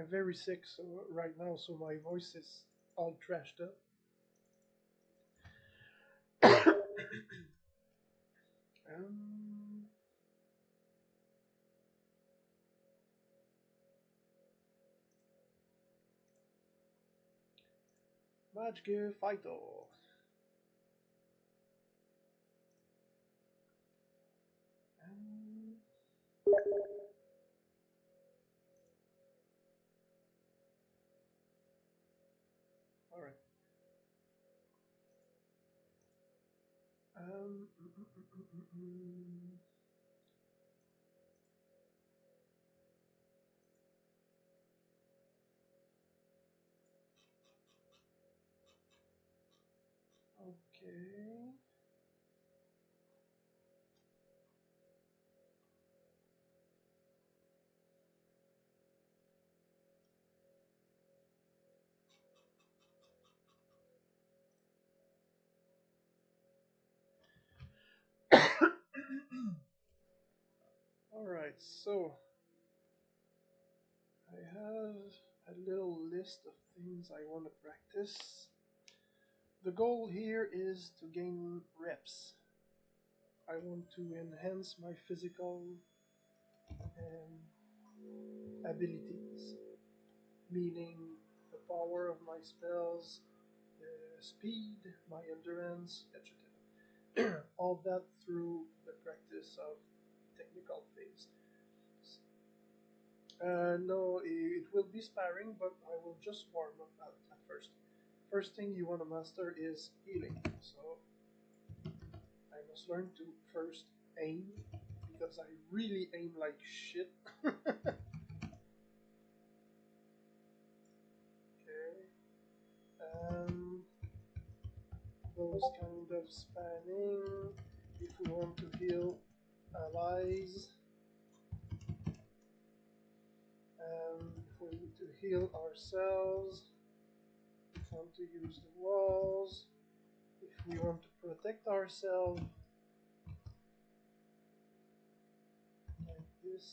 I'm very sick so right now, so my voice is all trashed up. um, Magicka Fighter. Um, all right. Um, mm, mm, mm, mm, mm, mm. Okay. All right. So I have a little list of things I want to practice. The goal here is to gain reps. I want to enhance my physical abilities, meaning the power of my spells, the speed, my endurance, etc. All that through the practice of technical things. No, it will be sparring, but I will just warm up at first. First thing you want to master is healing. So I must learn to first aim because I really aim like shit. Okay. Um, those kind of spanning. If we want to heal allies, if we need to heal ourselves, if we want to use the walls, if we want to protect ourselves, like this.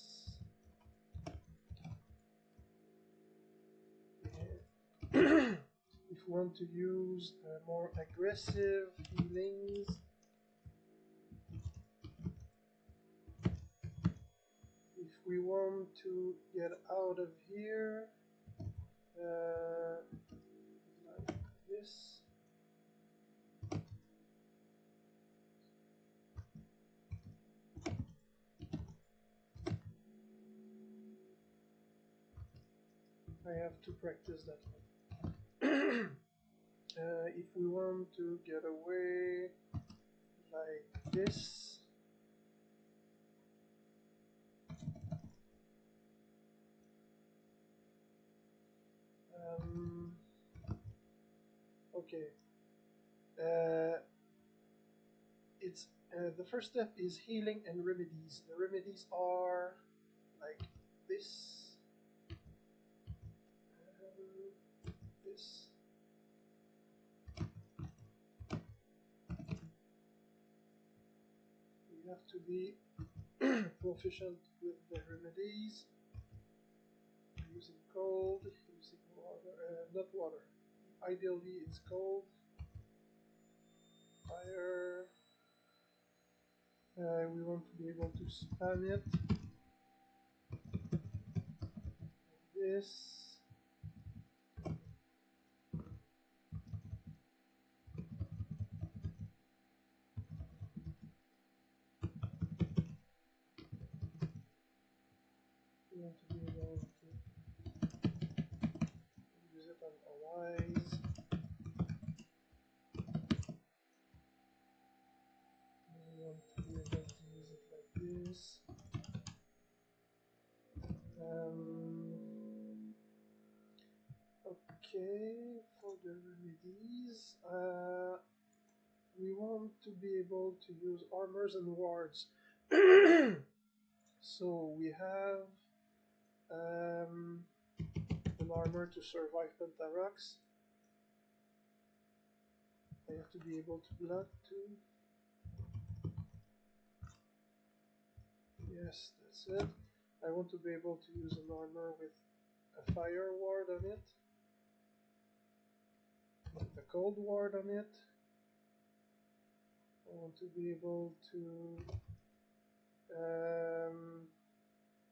Yeah. If we want to use more aggressive healings, if we want to get out of here, like this. I have to practice that one. If we want to get away like this, um, okay. It's the first step is healing and remedies. The remedies are like this, this. You have to be proficient with the remedies. Using cold, using water, not water. Ideally, it's cold. Fire. We want to be able to spam it. Like this. We want to be able to use it on allies. We want to be able to use it like this. Okay, for the remedies, we want to be able to use armors and wards. So we have an armor to survive Pentarocks. I have to be able to block too. Yes, that's it. I want to be able to use an armor with a fire ward on it, a cold ward on it. I want to be able to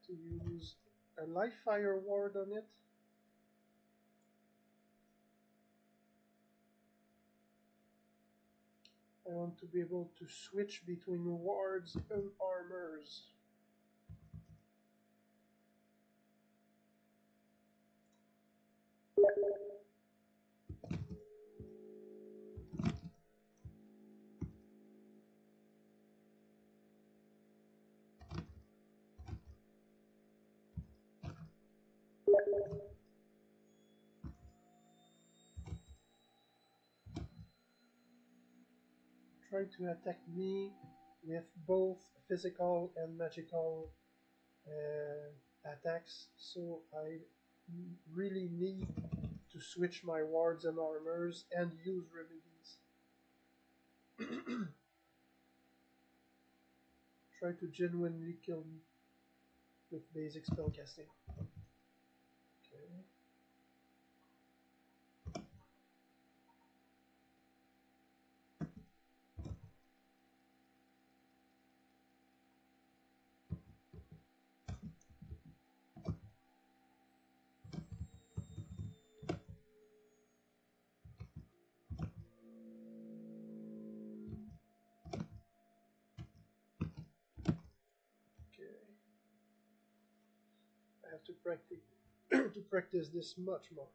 use a live fire ward on it. I want to be able to switch between wards and armors. Try to attack me with both physical and magical attacks, so I really need to switch my wards and armors and use remedies. Try to genuinely kill me with basic spellcasting. Okay. I have to practice to practice this much more.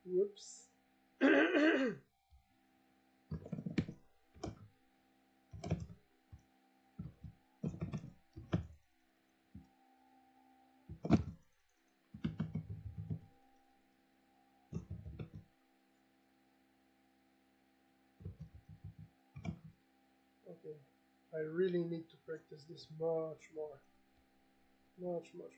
Whoops. Okay, I really need to practice this much more. Much more.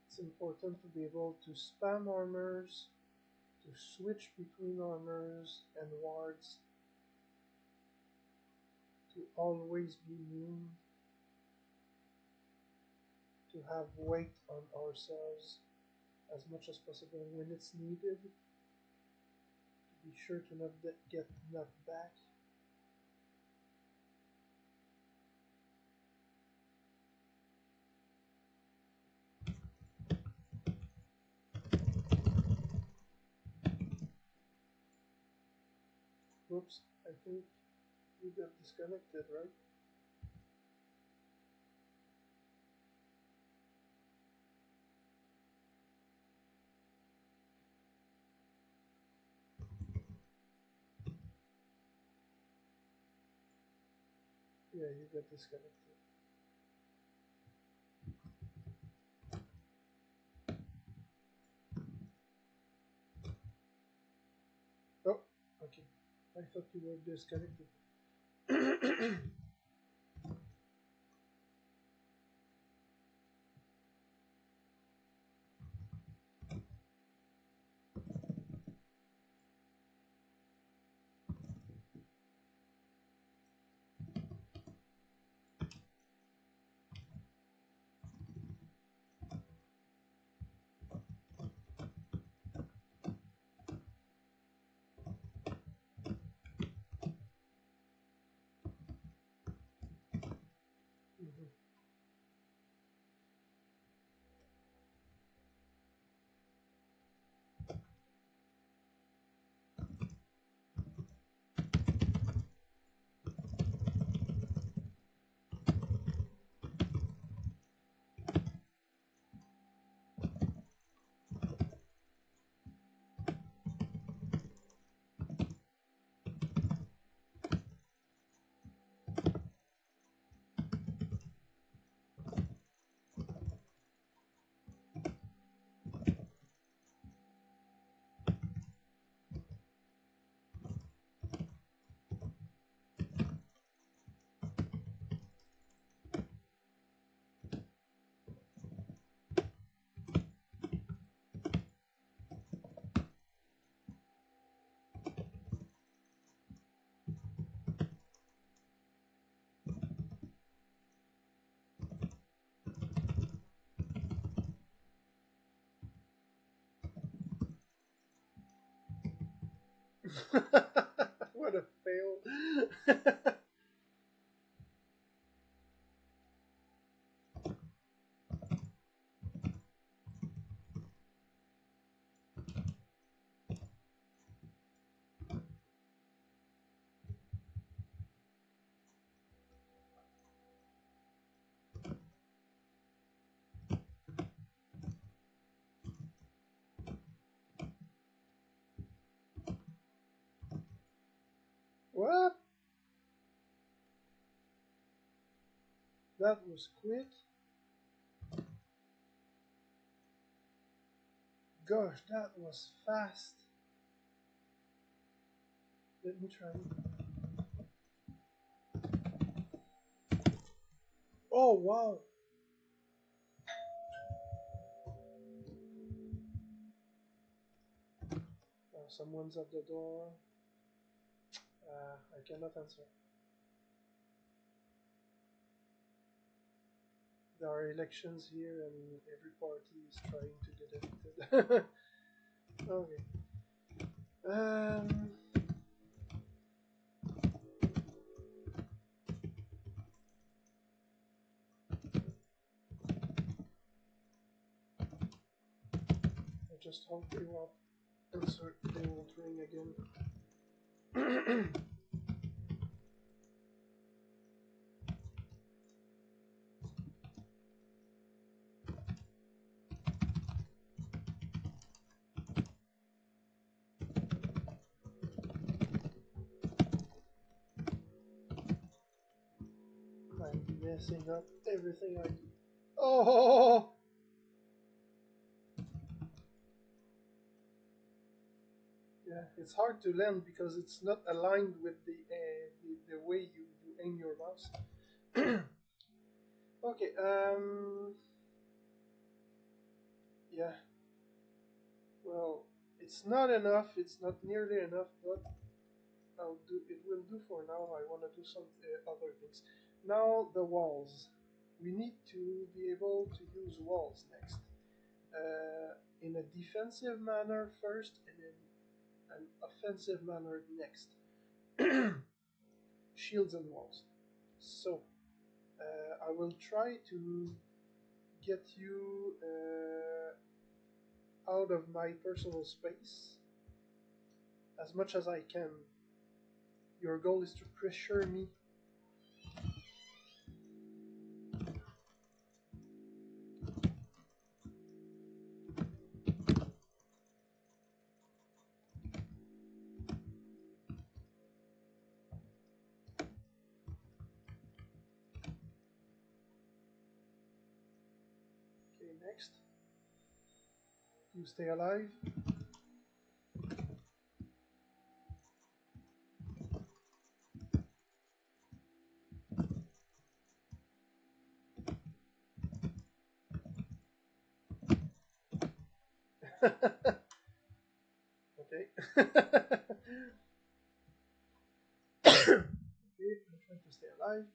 It's important to be able to spam armors, to switch between armors and wards, to always be immune, to have weight on ourselves as much as possible when it's needed, to be sure to not get knocked back. Whoops, I think you got disconnected, right? Yeah, you got disconnected. Oh, okay. I thought you were disconnected. Mhm. What a fail. What? That was quick. Gosh, that was fast. Let me try. Oh, wow. Someone's at the door. I cannot answer. There are elections here and every party is trying to get elected. Okay. Um, I just hope they won't answer. They won't ring again. I'm messing up everything I do. Oh! Yeah, it's hard to land because it's not aligned with the way you aim your mouse. Okay, yeah. Well, it's not enough. It's not nearly enough, but I'll do. It will do for now. I want to do some other things. Now the walls. We need to be able to use walls next. In a defensive manner first, and in an offensive manner next. Shields and walls. So I will try to get you out of my personal space as much as I can. Your goal is to pressure me. Okay, next. You stay alive. Okay. Okay, I'm trying to stay alive.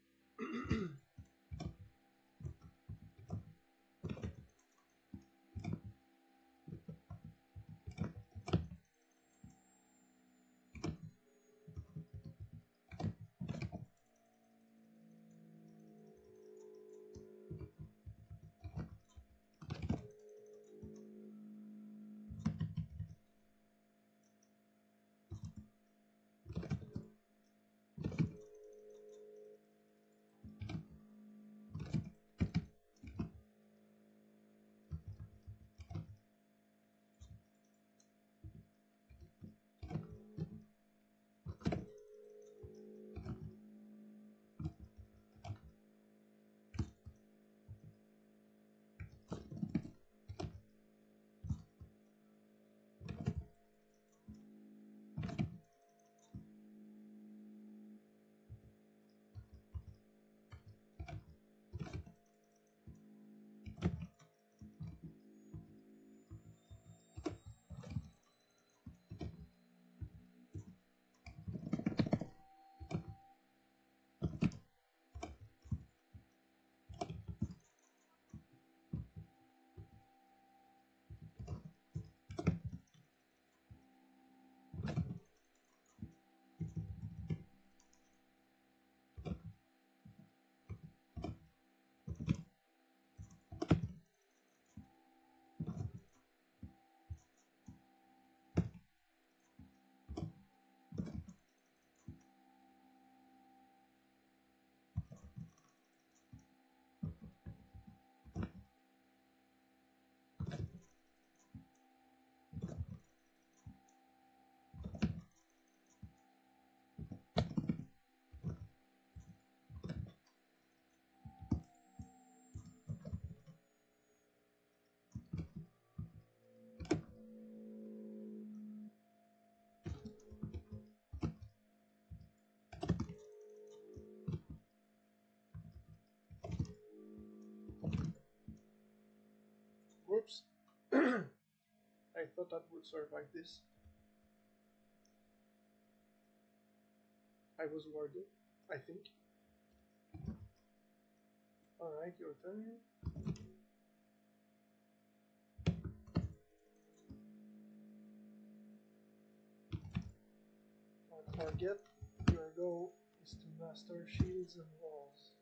Whoops. I thought that would survive this. I was warded, I think. Alright, your turn. Don't forget, your goal is to master shields and walls.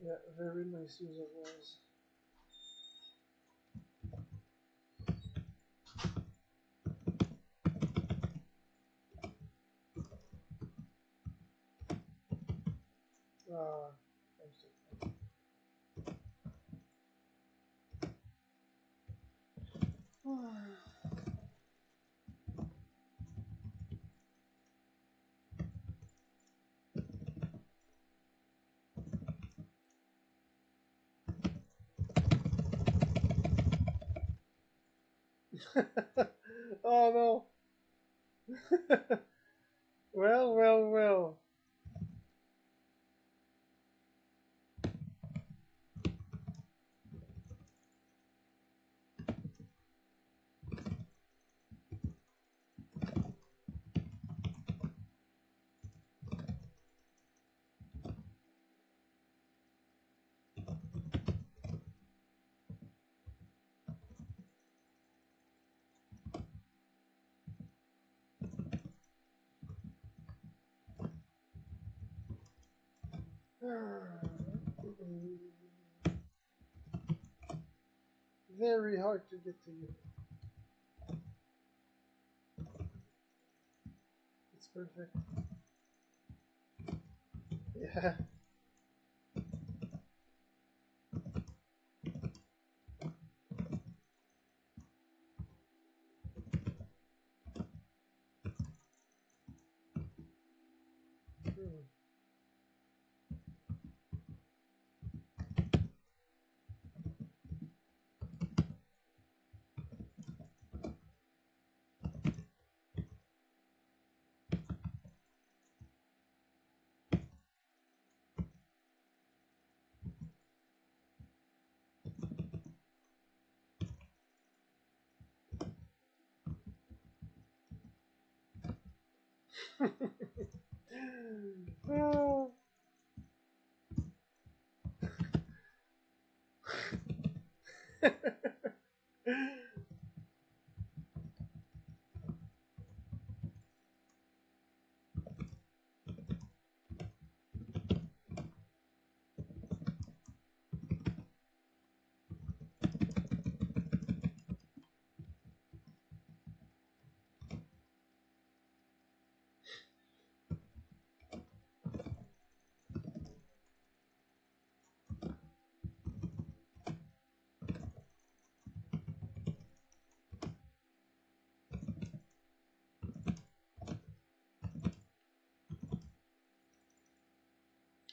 Yeah, very nice use of walls. Ah, oh no! Well, well, well. Very hard to get to you. It's perfect. Yeah. Hmm. Ah.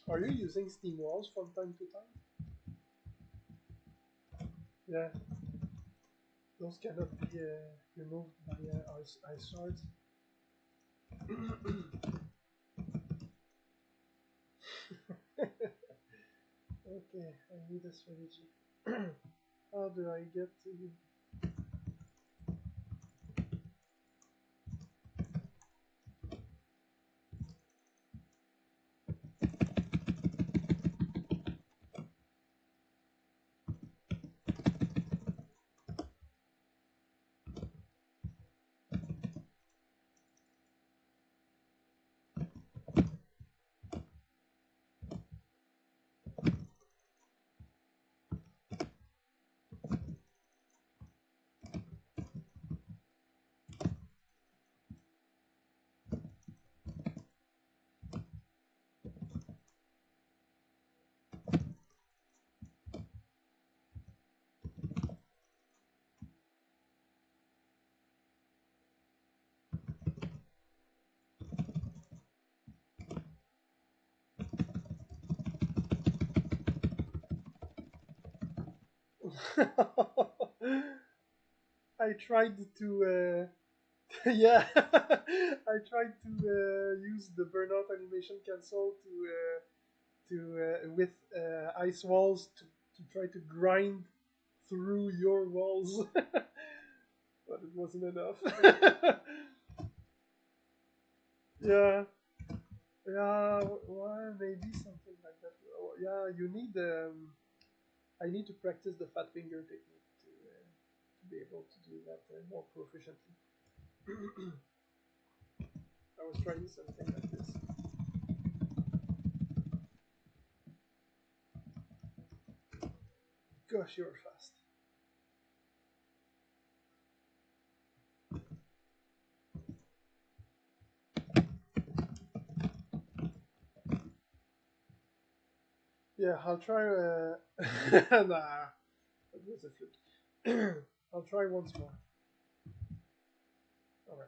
Are you using steam walls from time to time? Yeah, those cannot be removed by ice shards. Okay, I need a strategy. How do I get to you? I tried to, yeah, I tried to use the burnout animation cancel to with ice walls to try to grind through your walls, but it wasn't enough. Yeah, yeah, well, maybe something like that. Oh, yeah, you need. I need to practice the fat finger technique to be able to do that more proficiently. I was trying something like this. gosh, you're fast. Yeah, I'll try. Nah, that was a fluke. I'll try once more. All right.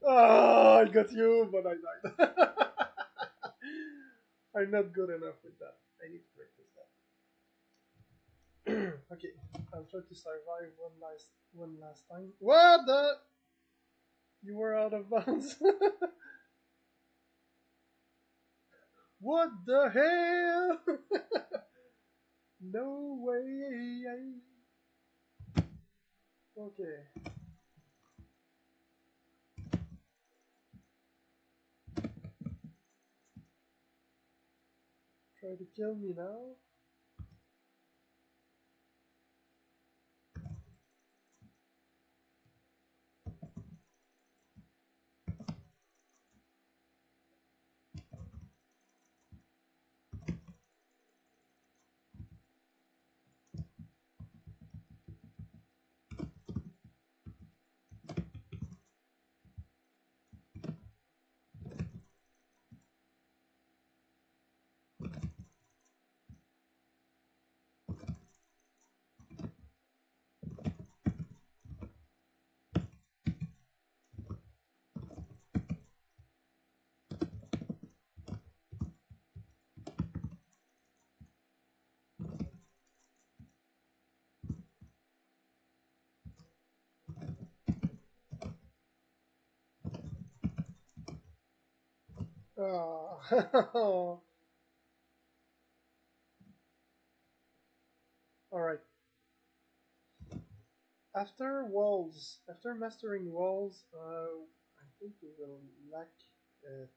Oh, I got you, but I died. I'm not good enough with that. I need to practice that. Okay, I'll try to survive one last time. What the? You were out of bounds. What the hell? No way. Okay. Try to kill me now. Oh. Alright. After mastering walls, I think we will lack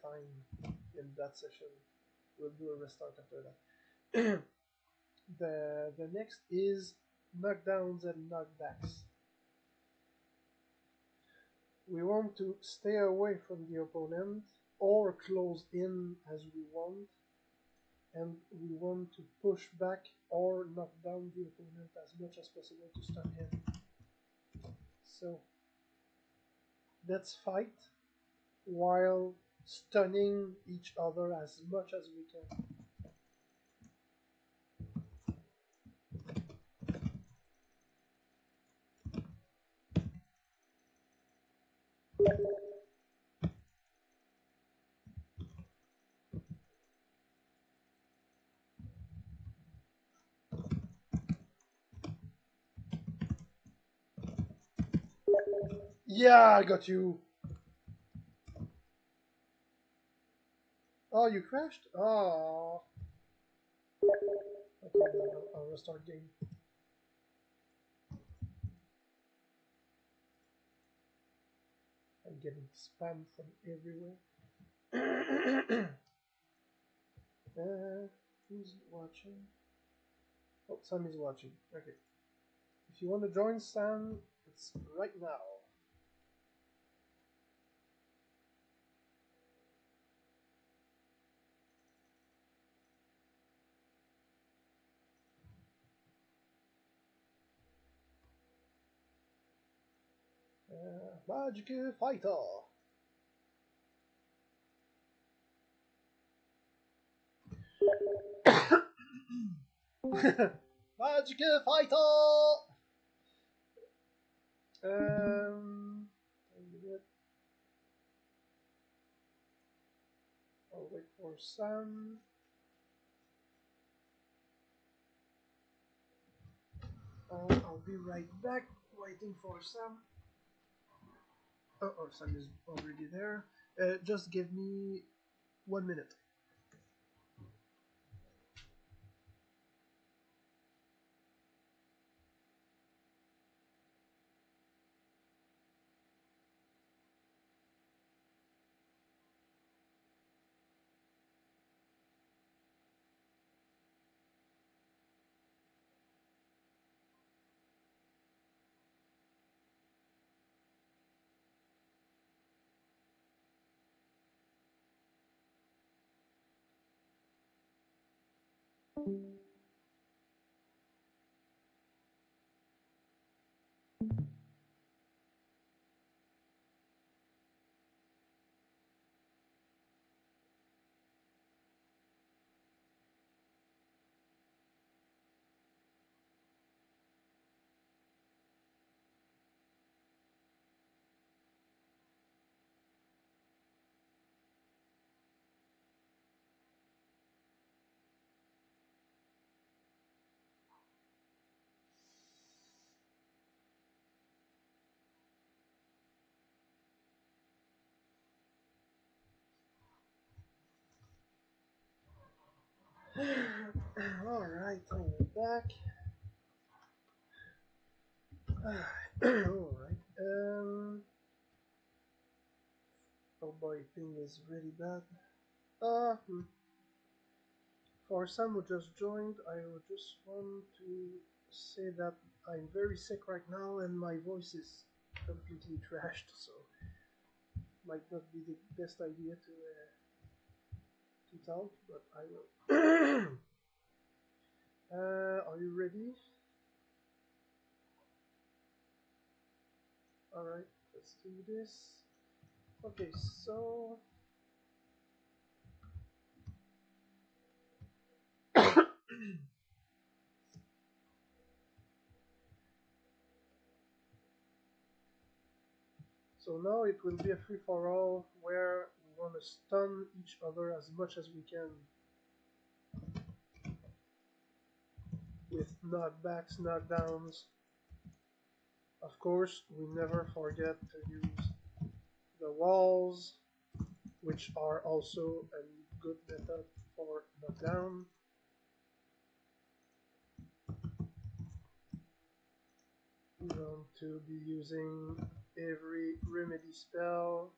time in that session. We'll do a restart after that. The next is knockdowns and knockbacks. We want to stay away from the opponent or close in as we want, and we want to push back or knock down the opponent as much as possible to stun him. So let's fight while stunning each other as much as we can. Yeah, I got you. Oh, you crashed? Oh. Okay, I'll restart game. I'm getting spam from everywhere. Who's watching? Oh, Sam is watching. Okay. If you want to join Sam, it's right now. Magicka Fighter! Magicka Fighter! Um, I'll wait wait for Sam. I'll be right back, waiting for Sam. Oh, Sam is already there. Just give me 1 minute. Alright, I'm back. Alright. Oh boy, ping is really bad. For some who just joined, I would just want to say that I'm very sick right now and my voice is completely trashed, so might not be the best idea to talk, but I will. Are you ready? Alright, let's do this. Okay, so so now it will be a free-for-all where we want to stun each other as much as we can with knockbacks, knockdowns. Of course, we never forget to use the walls, which are also a good method for knockdown. We want to be using every remedy spell,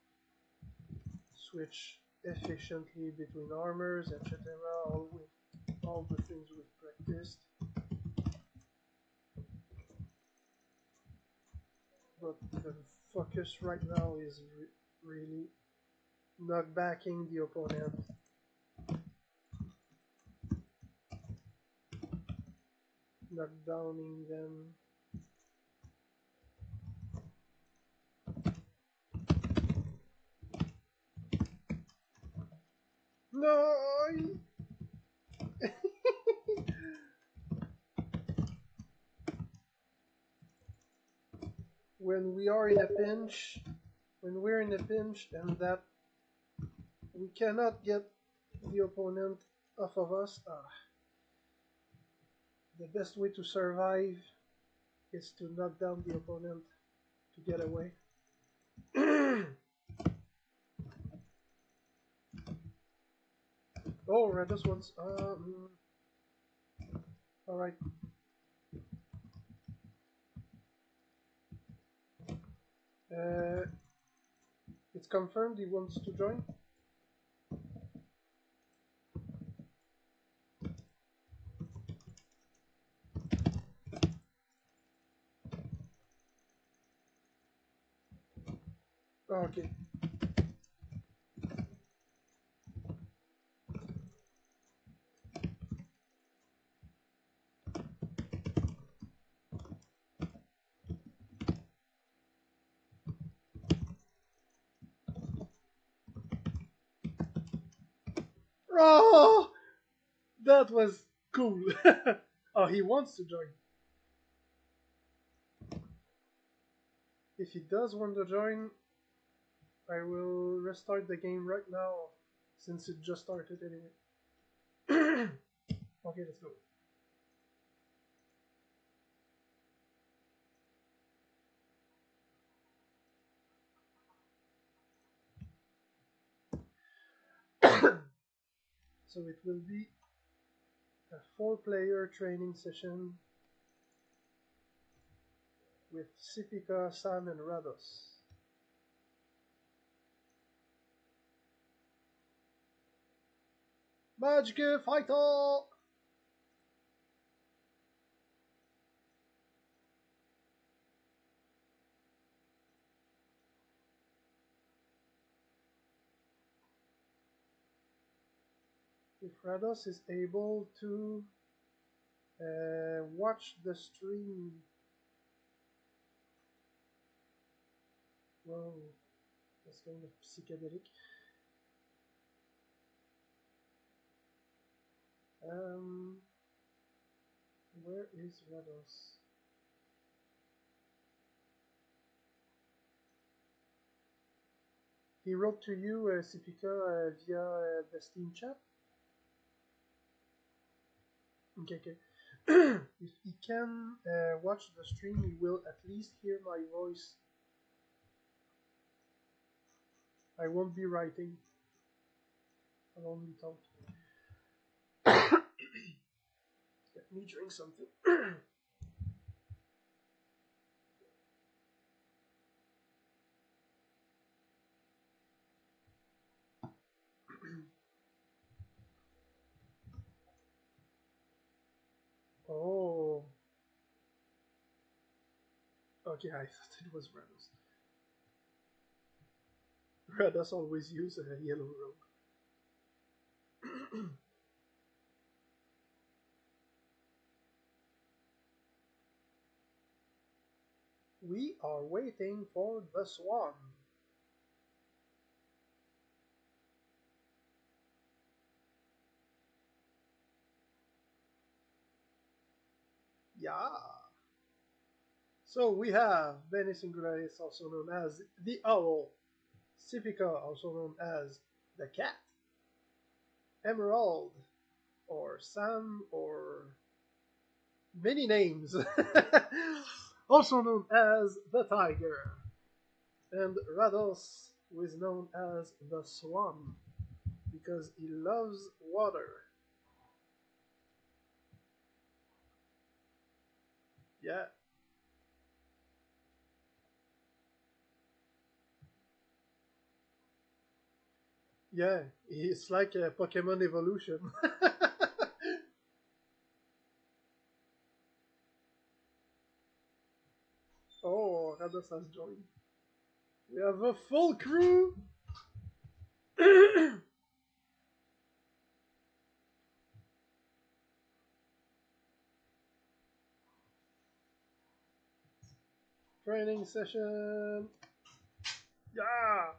switch efficiently between armors, etc. All the things we've practiced. But the focus right now is really knockbacking the opponent. Knockdowning them. No! When we're in a pinch and that we cannot get the opponent off of us, the best way to survive is to knock down the opponent to get away. Oh, Rados wants. Alright. It's confirmed he wants to join. Okay. Oh, that was cool. Oh, he wants to join. If he does want to join, I will restart the game right now. since it just started anyway. Okay, let's go. So it will be a 4-player training session with Ciepica, Sam, and Rados. Magicka fighter! If Rados is able to watch the stream. Whoa, that's kind of psychedelic. Where is Rados? He wrote to you, Ciepica, via the Steam chat? Okay, okay. If he can watch the stream, he will at least hear my voice. I won't be writing. I'll only talk. Let me drink something. Oh. Okay, I thought it was Rados. Rados always use a yellow robe. We are waiting for the swan. Yeah. So we have Bene Singularis, also known as the owl, Ciepica, also known as the cat, Emerald, or Sam, or many names, also known as the tiger, and Rados, who is known as the swan, because he loves water. Yeah. Yeah, it's like a Pokemon evolution. Oh, Rados has joined. We have a full crew! Training session! Yeah!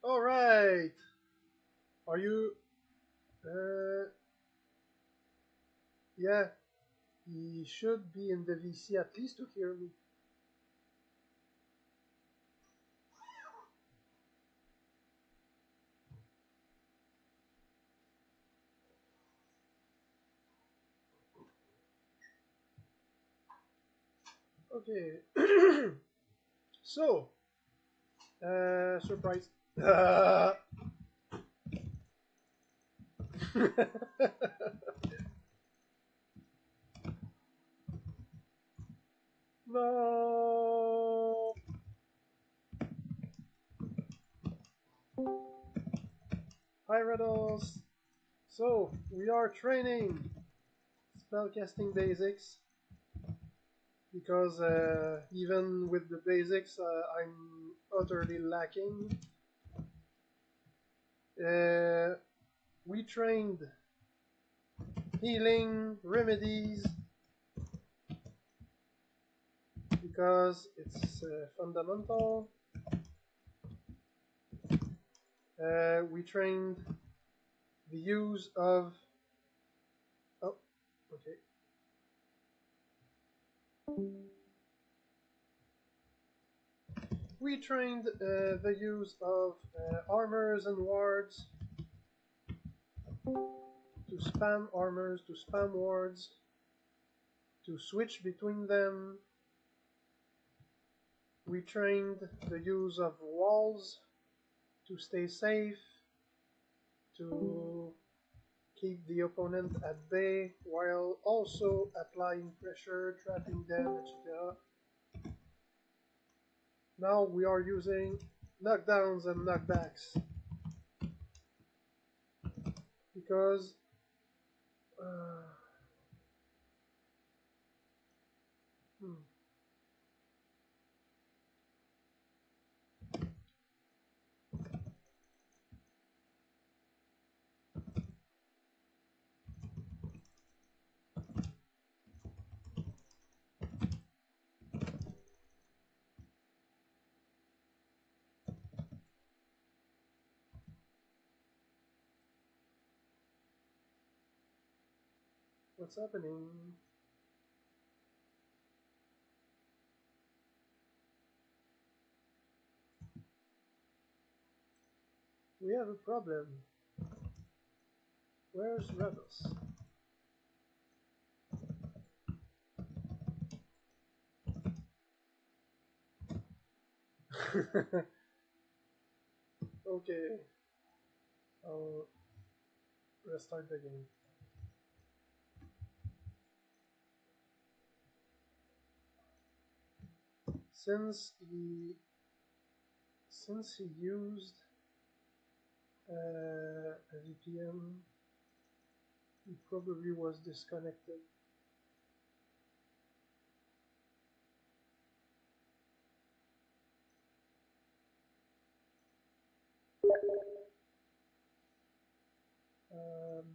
Alright! Are you... yeah, he should be in the VC at least to hear me. Okay. So, surprise. No! Hi, Rados! So, we are training spellcasting basics because even with the basics, I'm utterly lacking. We trained healing remedies because it's fundamental. We trained the use of... Oh, okay. We trained the use of armors and wards, to spam armors, to spam wards, to switch between them. We trained the use of walls to stay safe, to keep the opponent at bay while also applying pressure, trapping them, etc. Now we are using knockdowns and knockbacks because hmm. What's happening? We have a problem. Where's Rados? Okay, I'll restart the game. Since he used a VPN, he probably was disconnected. Um,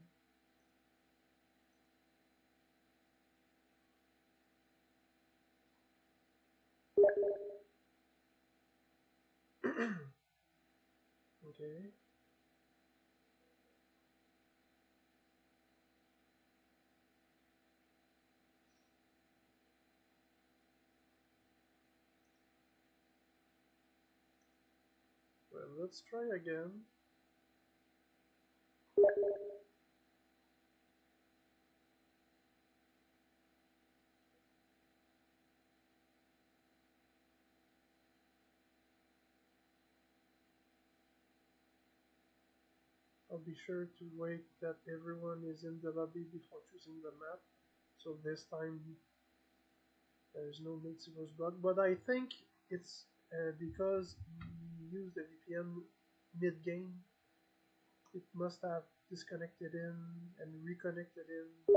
okay. Well, let's try again. I'll be sure to wait that everyone is in the lobby before choosing the map. So this time there's no multiverse bug. But I think it's because he used the VPN mid-game. It must have disconnected in and reconnected in.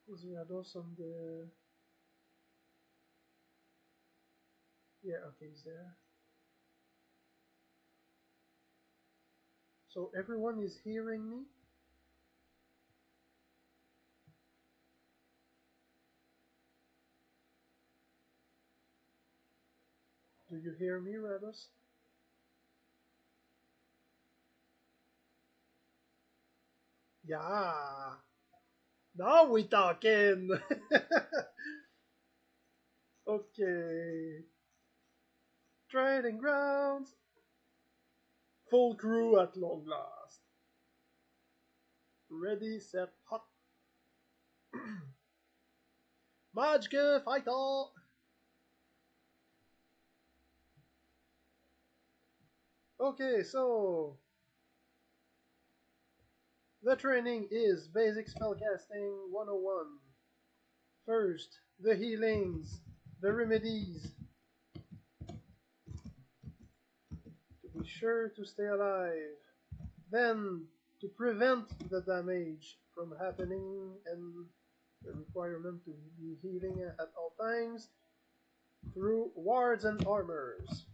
Was Rados on the... Yeah, okay, he's there. So everyone is hearing me? Do you hear me, Rados? Yeah. Now we talking. Okay. Training grounds. Full crew at long last. Ready, set, hot. Magicka, fight all. Okay, so the training is basic spellcasting 101. First, the healings, the remedies. To be sure to stay alive. Then, to prevent the damage from happening and the requirement to be healing at all times through wards and armors.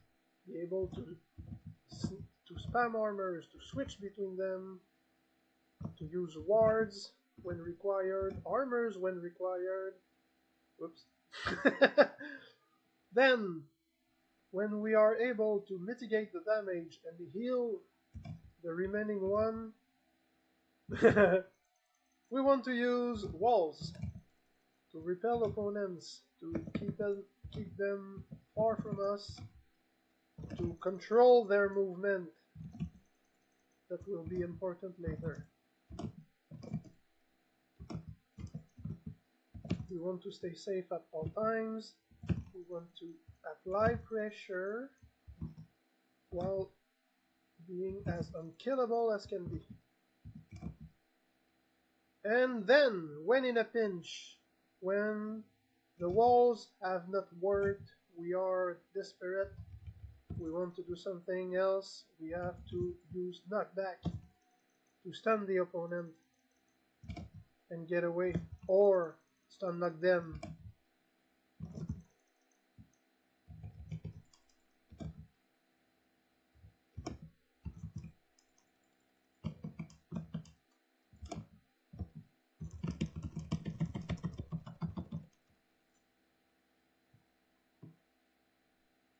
Be able to to spam armors, to switch between them, to use wards when required, armors when required. Whoops. Then, when we are able to mitigate the damage and heal the remaining one, we want to use walls to repel opponents, to keep them far from us, to control their movement. That will be important later. We want to stay safe at all times. We want to apply pressure while being as unkillable as can be. And then, when in a pinch, when the walls have not worked, we are desperate, we want to do something else, we have to use knockback to stun the opponent and get away, or stun knock them.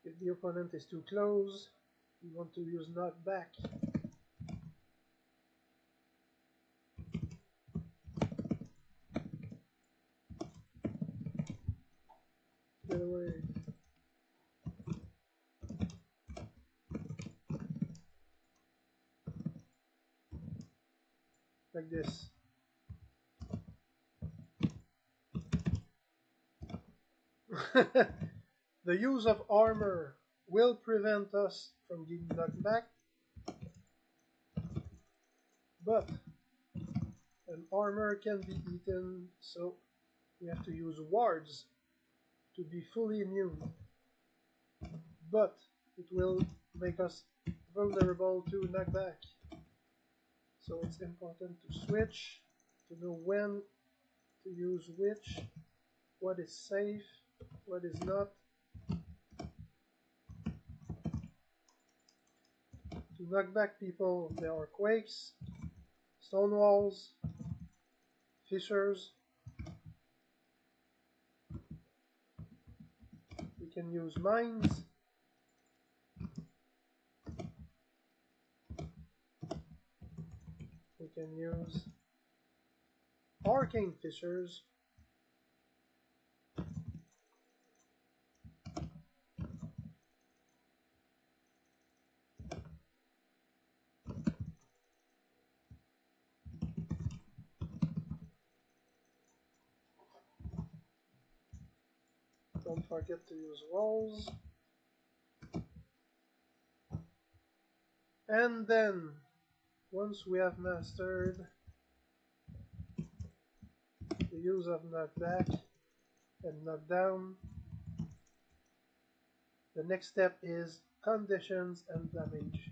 If the opponent is too close, we want to use knockback. Get away. Like this. The use of armor will prevent us from getting knocked back, but an armor can be eaten, so we have to use wards to be fully immune. But it will make us vulnerable to knockback. So it's important to switch, to know when to use which, what is safe, what is not. To knock back people, there are quakes, stone walls, fissures. We can use mines. We can use arcane fissures. Don't forget to use walls. And then, once we have mastered the use of knockback and knockdown, the next step is conditions and damage.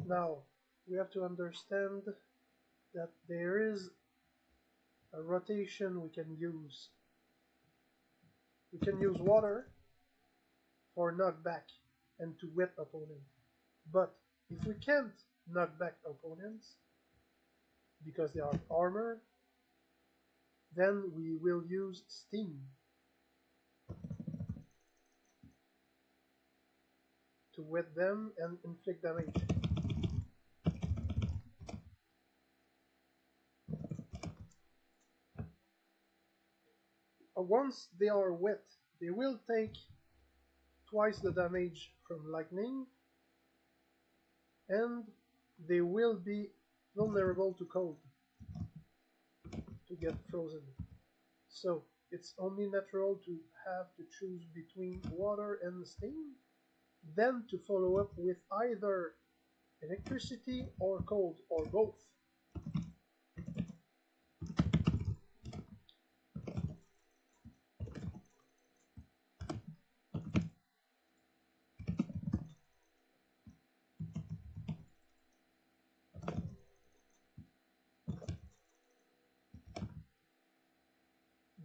Now, we have to understand that there is a rotation we can use. We can use water for knockback and to wet opponents. But if we can't knock back opponents because they are armor, then we will use steam to wet them and inflict damage. Once they are wet, they will take twice the damage from lightning, and they will be vulnerable to cold, to get frozen. So it's only natural to have to choose between water and steam, then to follow up with either electricity or cold, or both.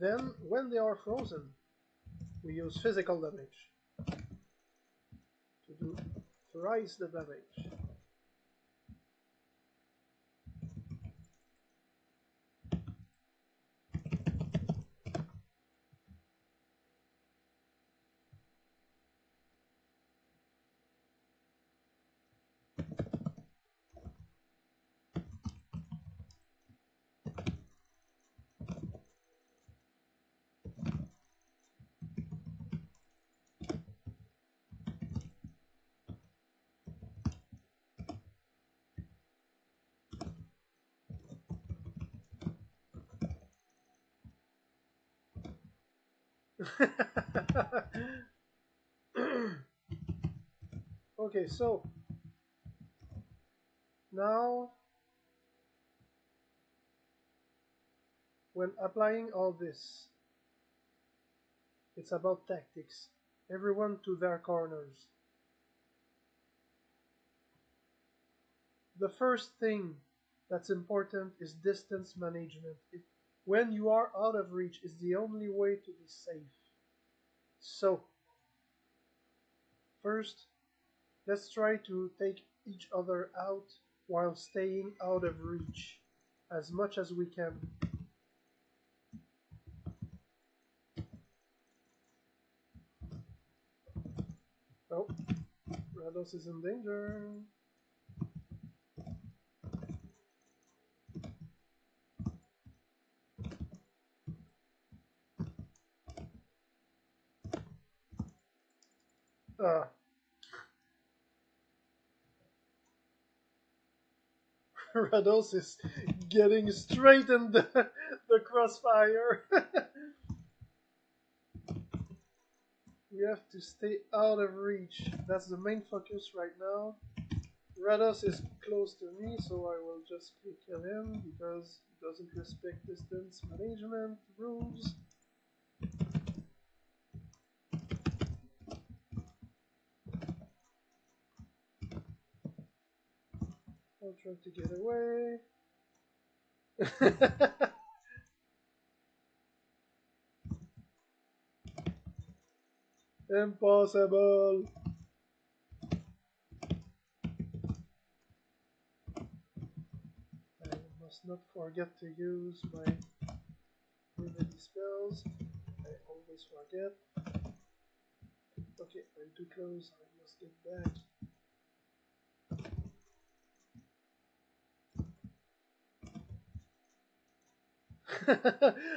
Then, when they are frozen, we use physical damage to do thrice the damage. Okay, so now when applying all this, it's about tactics. Everyone to their corners. The first thing that's important is distance management. When you are out of reach is the only way to be safe. So, first, let's try to take each other out while staying out of reach as much as we can. Oh, Rados is in danger. Rados is getting straight in the crossfire. We have to stay out of reach. That's the main focus right now. Rados is close to me, so I will just kill him because he doesn't respect distance management rules. I'll try to get away. Impossible. I must not forget to use my remedy spells. I always forget. Okay, I'm too close. I must get back.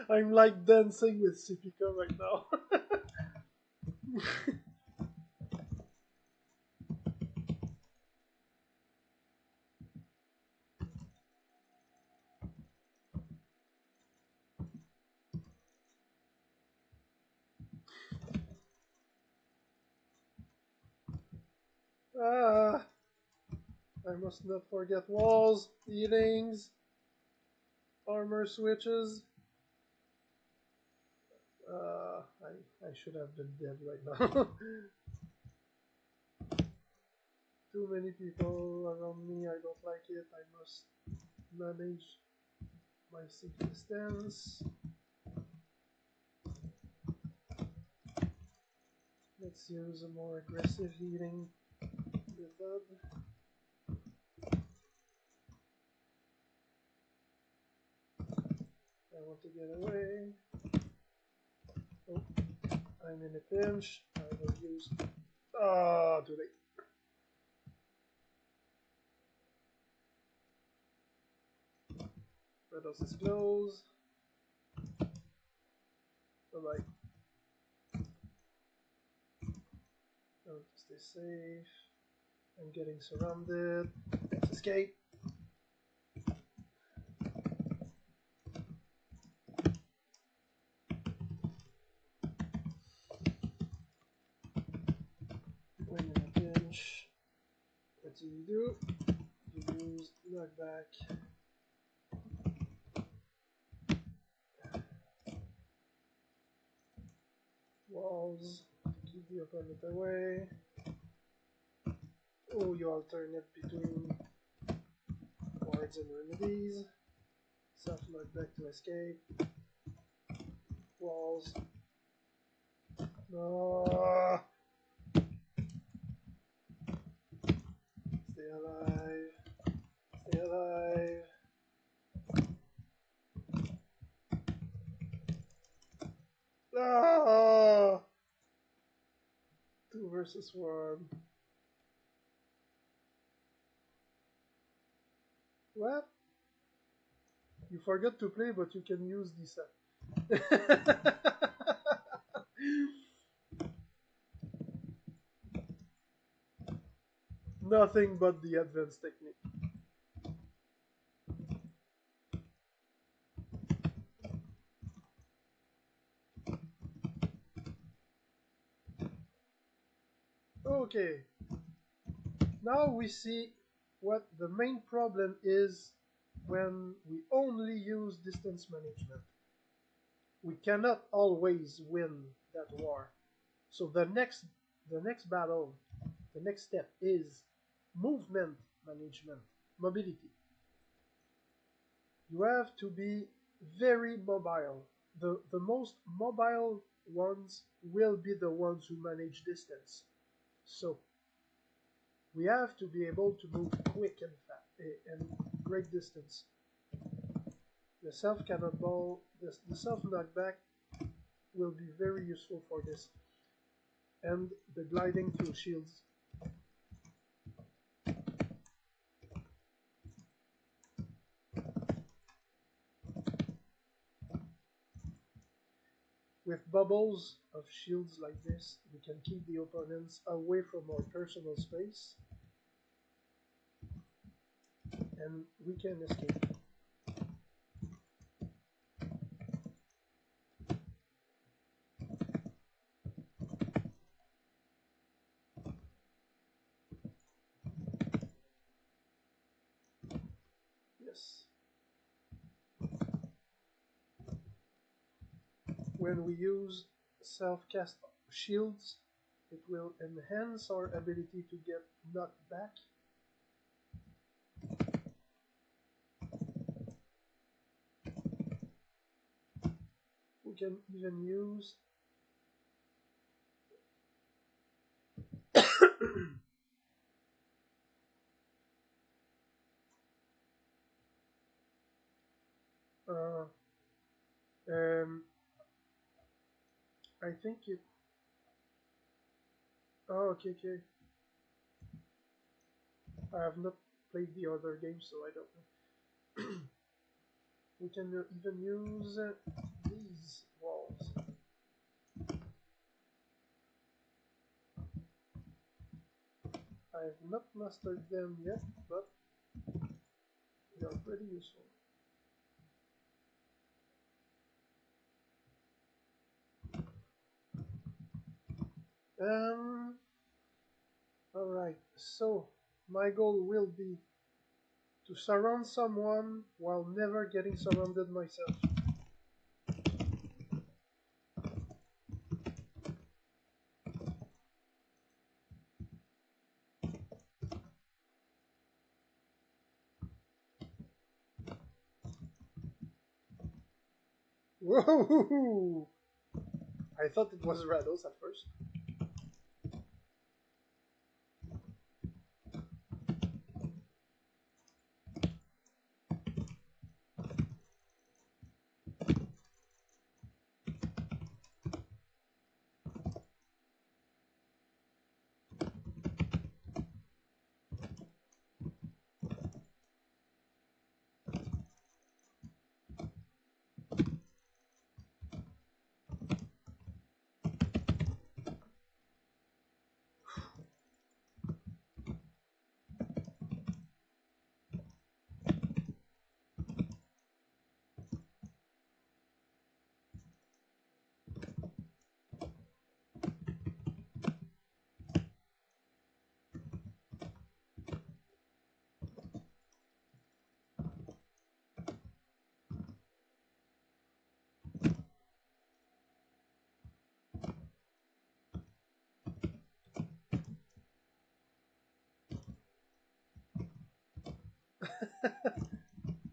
I'm like dancing with Ciepica right now. Ah, I must not forget walls, healings, armor switches. I should have been dead right now. Too many people around me, I don't like it. I must manage my safe distance. Let's use a more aggressive healing method. I want to get away. Oh, I'm in a pinch. I will use... Ah, too late. Rados is close. Bye-bye. I want to stay safe. I'm getting surrounded. Let's escape. When in a pinch, what do? You use knockback. Walls. Keep the opponent away. Oh, you alternate between wards and remedies. Self knockback to escape. Walls. No. Two versus one. What? You forgot to play, but you can use this app. Nothing but the advanced technique. Okay. Now we see what the main problem is when we only use distance management. We cannot always win that war. So the next battle, the next step is movement management, mobility. You have to be very mobile. The most mobile ones will be the ones who manage distance. So we have to be able to move quick and fast and great distance. The self cannonball, the self knockback will be very useful for this, and the gliding through shields. With bubbles of shields like this, we can keep the opponents away from our personal space, and we can escape. Yes. When we use self-cast shields, it will enhance our ability to get knocked back. We can even use uh, I think it. Oh, okay. I have not played the other games, so I don't know. We can even use these walls. I have not mastered them yet, but they are pretty useful. Alright, so my goal will be to surround someone while never getting surrounded myself. Whoa! I thought it was Rados at first.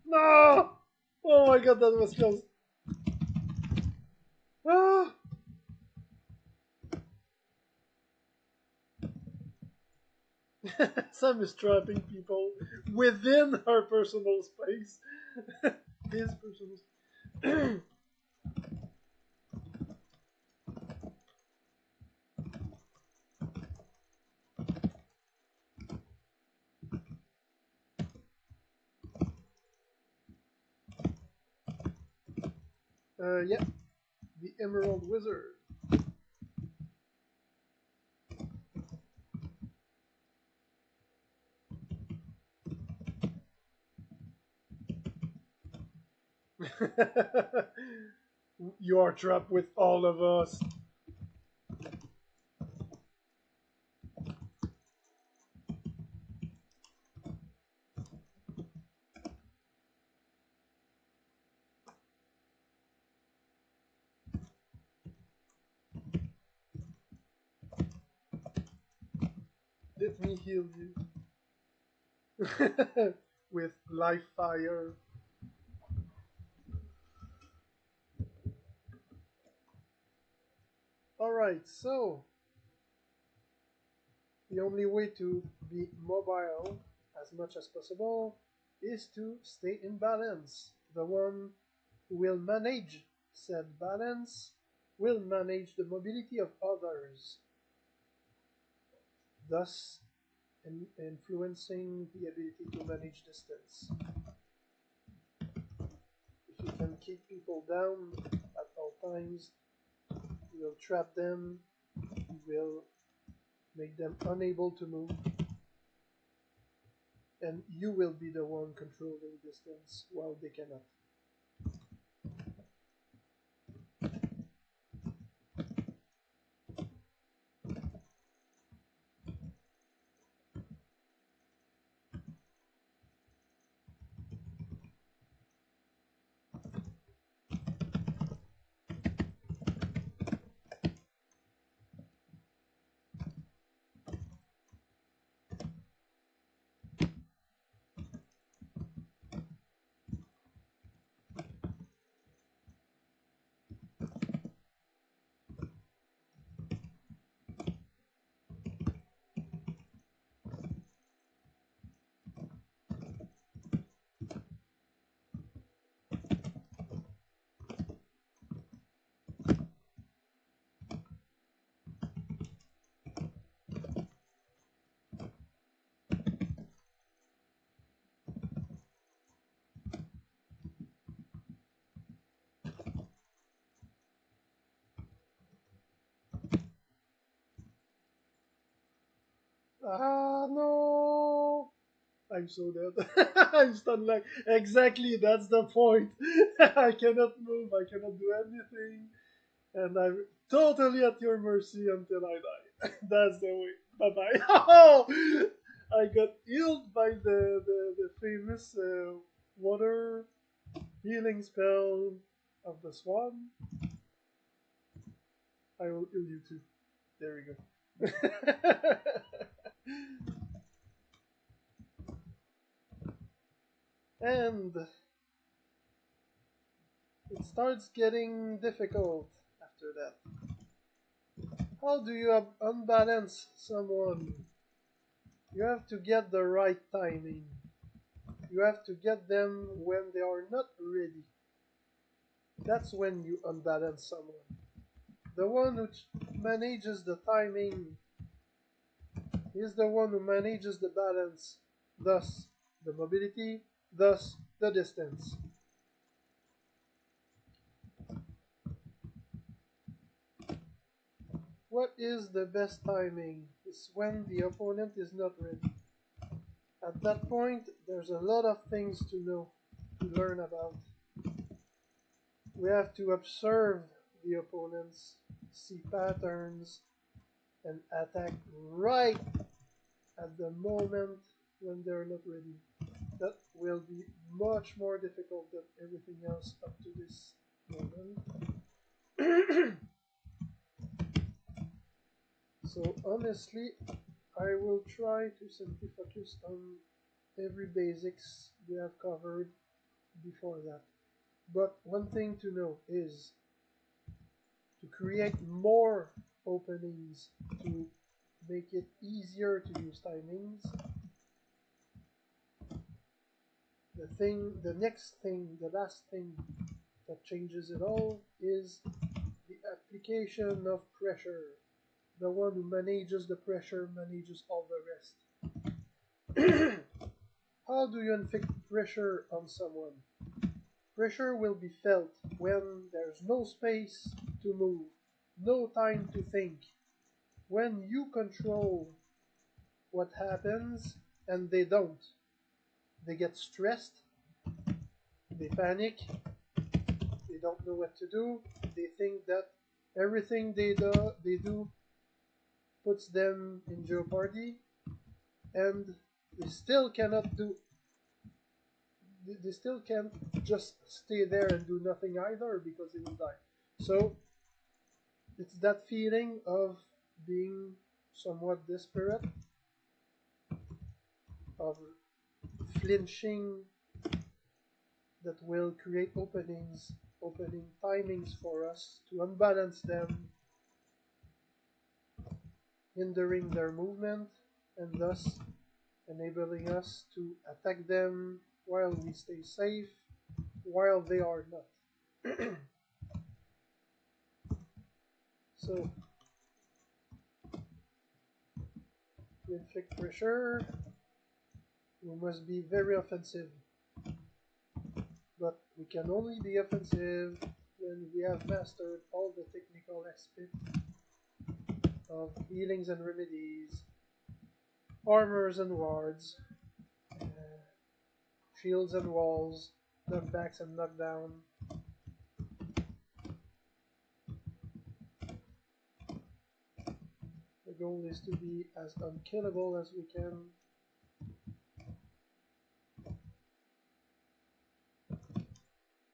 No! Oh my god, that was close. Ah! Sam is trapping people within her personal space. His personal space. Yeah, the Emerald Wizard. You are trapped with all of us. Let me heal you. With life fire. Alright, so the only way to be mobile as much as possible is to stay in balance. The one who will manage said balance will manage the mobility of others, thus influencing the ability to manage distance. If you can keep people down at all times, you will trap them, you will make them unable to move, and you will be the one controlling distance while they cannot. Ah, no! I'm so dead. I'm stunned like exactly that's the point. I cannot move, I cannot do anything, and I'm totally at your mercy until I die. That's the way. Bye bye. Oh! I got healed by the famous water healing spell of the swan. I will heal you too. There we go. And it starts getting difficult after that. How do you unbalance someone? You have to get the right timing. You have to get them when they are not ready. That's when you unbalance someone. The one who manages the timing is the one who manages the balance, thus the mobility, thus the distance. What is the best timing? It's when the opponent is not ready. At that point, there's a lot of things to know, to learn about. We have to observe the opponents, see patterns, and attack right at the moment when they're not ready. That will be much more difficult than everything else up to this moment. So honestly, I will try to simply focus on every basics we have covered before that. But one thing to know is to create more openings to make it easier to use timings. The next thing, the last thing that changes it all is the application of pressure. The one who manages the pressure manages all the rest. How do you inflict pressure on someone? Pressure will be felt when there's no space to move, no time to think. When you control what happens and they don't, they get stressed, they panic, they don't know what to do, they think that everything they do puts them in jeopardy, and they still cannot do they still can't just stay there and do nothing either because they will die. So it's that feeling of being somewhat desperate, of flinching, that will create opening timings for us to unbalance them, hindering their movement, and thus enabling us to attack them while we stay safe, while they are not. So, to inflict pressure, we must be very offensive. But we can only be offensive when we have mastered all the technical aspects of healings and remedies, armors and wards, shields and walls, knockbacks and knockdown. The goal is to be as unkillable as we can.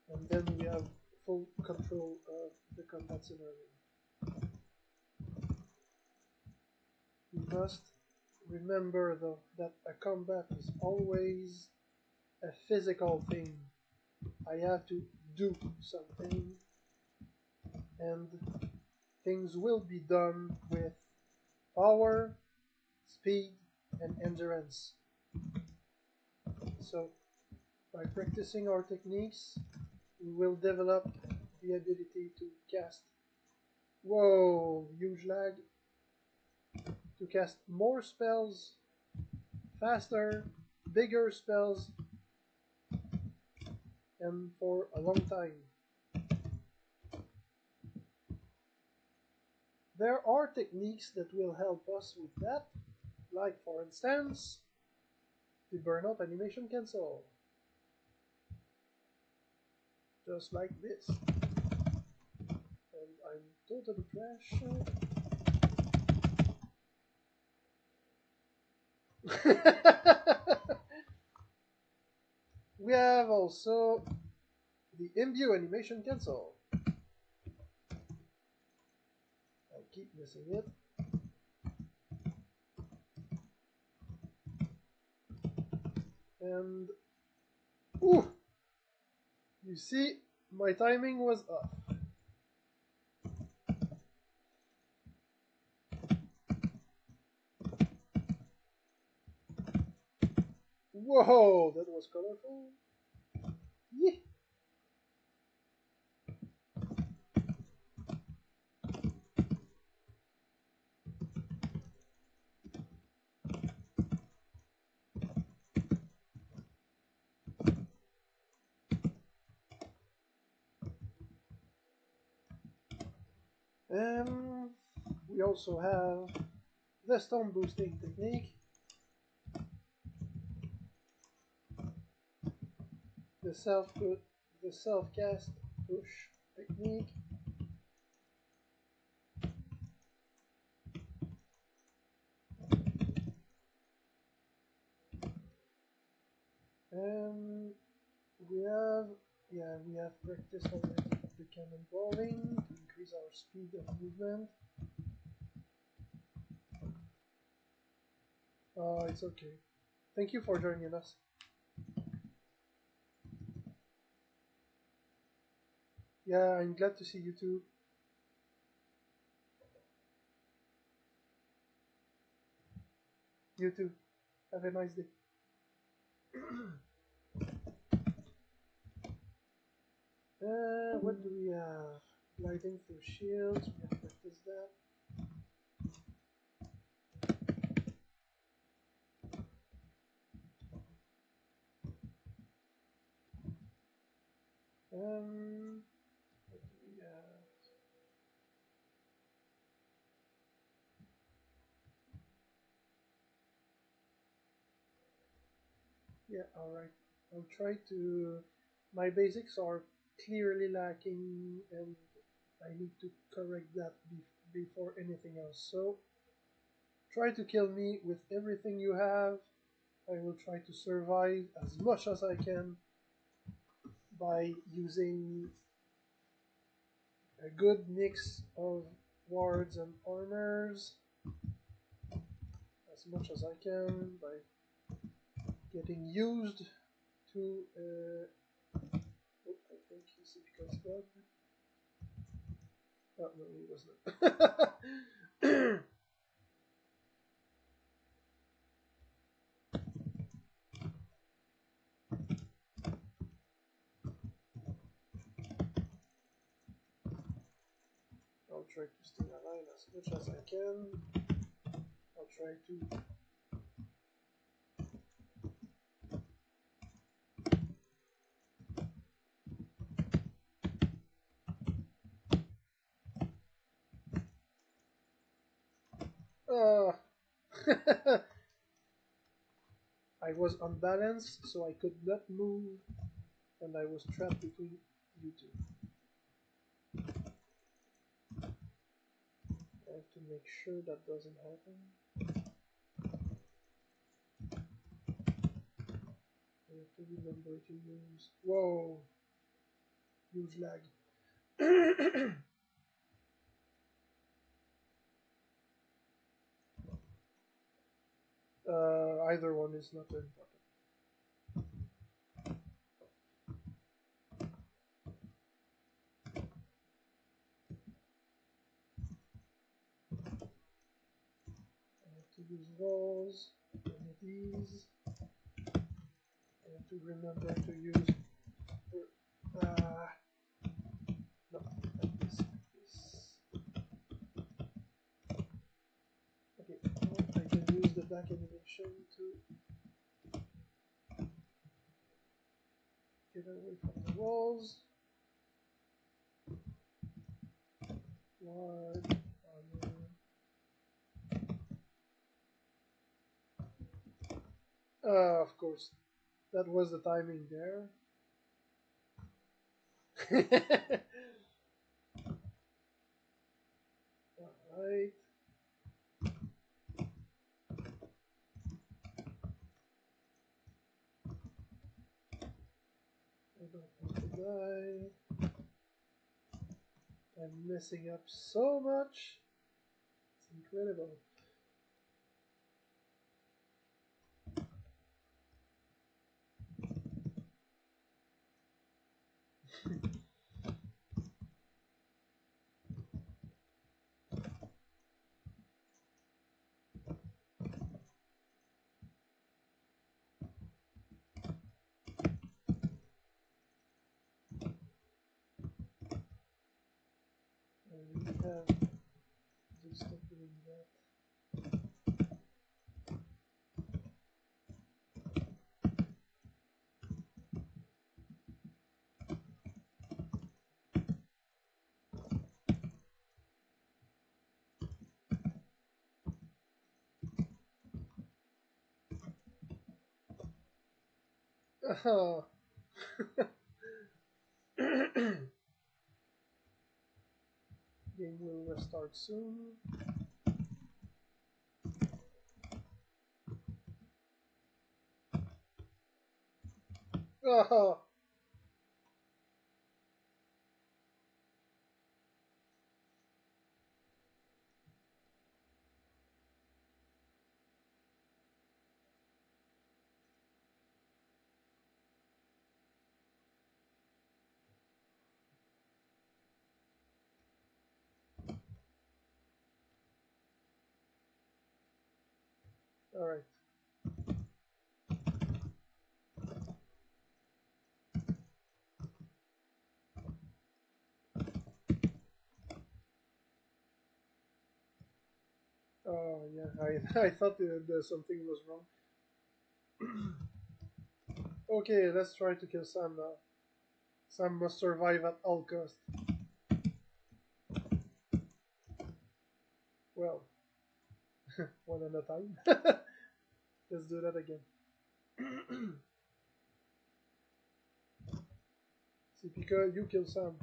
And then we have full control of the combat scenario. We must remember though that a combat is always a physical thing. I have to do something, and things will be done with power, speed, and endurance. So, by practicing our techniques, we will develop the ability to cast, whoa, huge lag, to cast more spells, faster, bigger spells, and for a long time. There are techniques that will help us with that, like for instance, the burnout animation cancel. Just like this. And I'm totally trash. We have also the imbue animation cancel. I keep missing it. And ooh, you see, my timing was off. Whoa, that was colorful. Yeah. We also have the stone boosting technique, the self cast push technique, and we have practiced already the cannonballing to increase our speed of movement. It's okay. Thank you for joining us. Yeah, I'm glad to see you too. You too. Have a nice day. What do we have? Gliding through shields. We have practiced that. Yeah, alright. I'll try to. My basics are clearly lacking, and I need to correct that before anything else. So, try to kill me with everything you have. I will try to survive as much as I can by using a good mix of wards and armors as much as I can by getting used to. Oh, I think Ciepica's dead. Oh, no, he wasn't. I'll try to stay alive as much as I can. I'll try to. I was unbalanced, so I could not move, and I was trapped between you two. I have to make sure that doesn't happen. I have to remember to use. Whoa! Huge lag. Either one is not important. I have to use walls, and these. I have to remember to use. No, like this. Okay, now I can use the back animation to get away from the walls. Wide, of course, that was the timing there. Alright. I don't want to die. I'm messing up so much. It's incredible. I really have to stop doing that. Oh. Game will restart soon. Oh. Alright. Oh yeah, I thought that something was wrong. Okay, let's try to kill Sam now. Sam must survive at all costs. Well, one at a time. Let's do that again. Ciepica, you kill Sam.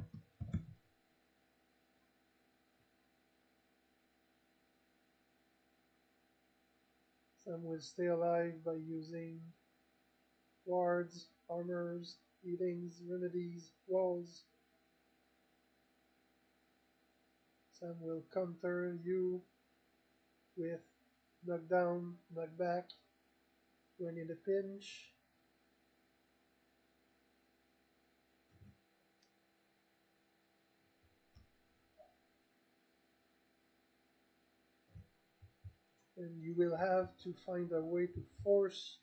Sam will stay alive by using wards, armors, healings, remedies, walls. Sam will counter you with knockdown, knockback when in a pinch. And you will have to find a way to force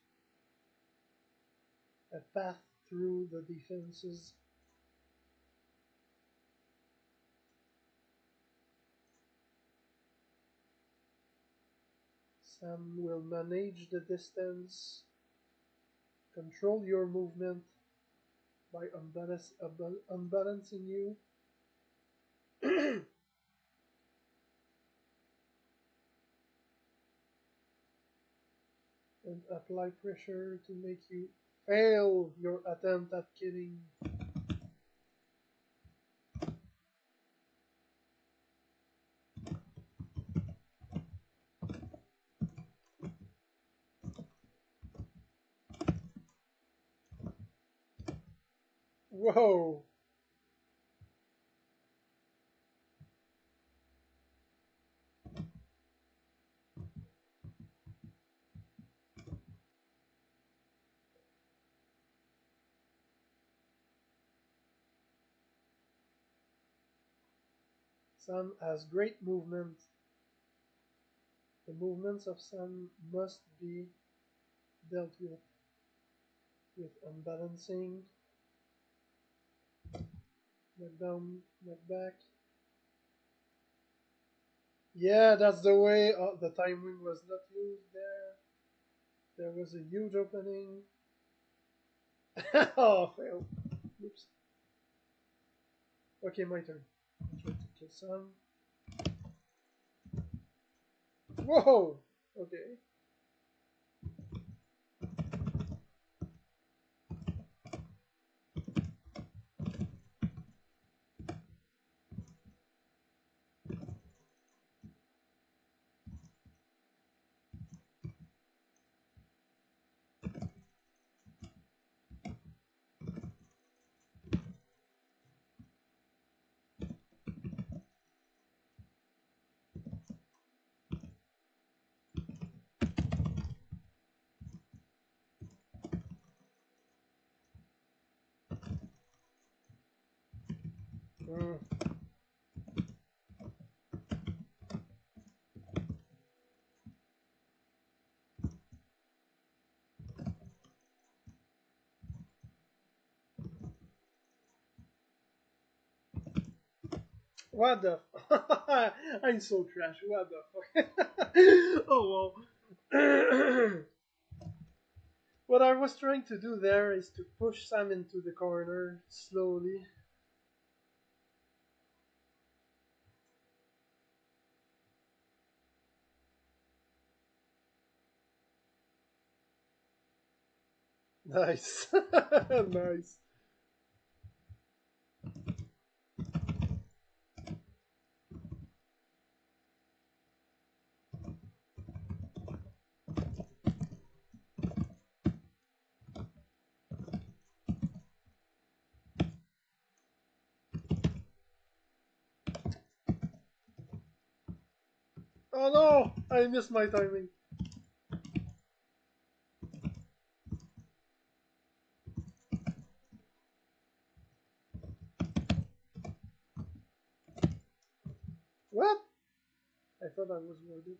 a path through the defenses. Sam will manage the distance, control your movement by unbalancing you. And apply pressure to make you fail your attempt at killing. Whoa! Sam has great movement. The movements of Sam must be dealt with unbalancing, knock down, knock back. Yeah, that's the way. Oh, the timing was not used there. There was a huge opening. Oh, fail. Oops. Okay, my turn. Try to kill Sam. Whoa! Okay. Mm. What the I'm so trash. What the fuck? Oh well. What I was trying to do there is to push Sam into the corner slowly. Nice. Nice. Oh no! I missed my timing. What? I thought I was worded.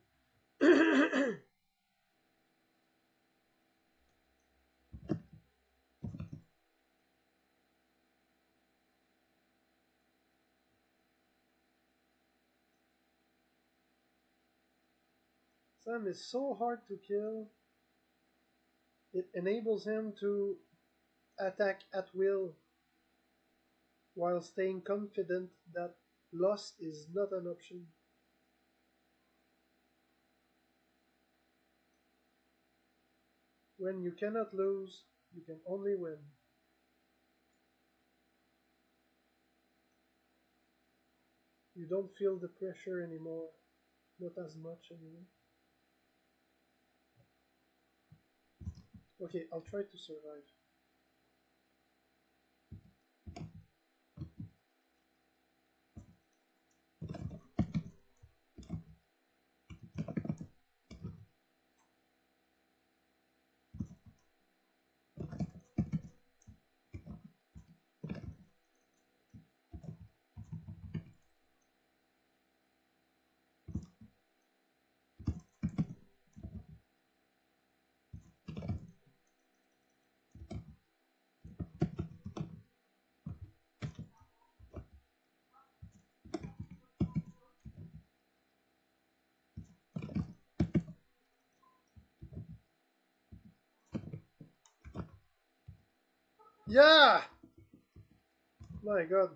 Sam is so hard to kill. It enables him to attack at will while staying confident that loss is not an option. When you cannot lose, you can only win. You don't feel the pressure anymore. Not as much anyway. Okay, I'll try to survive. Yeah! My god.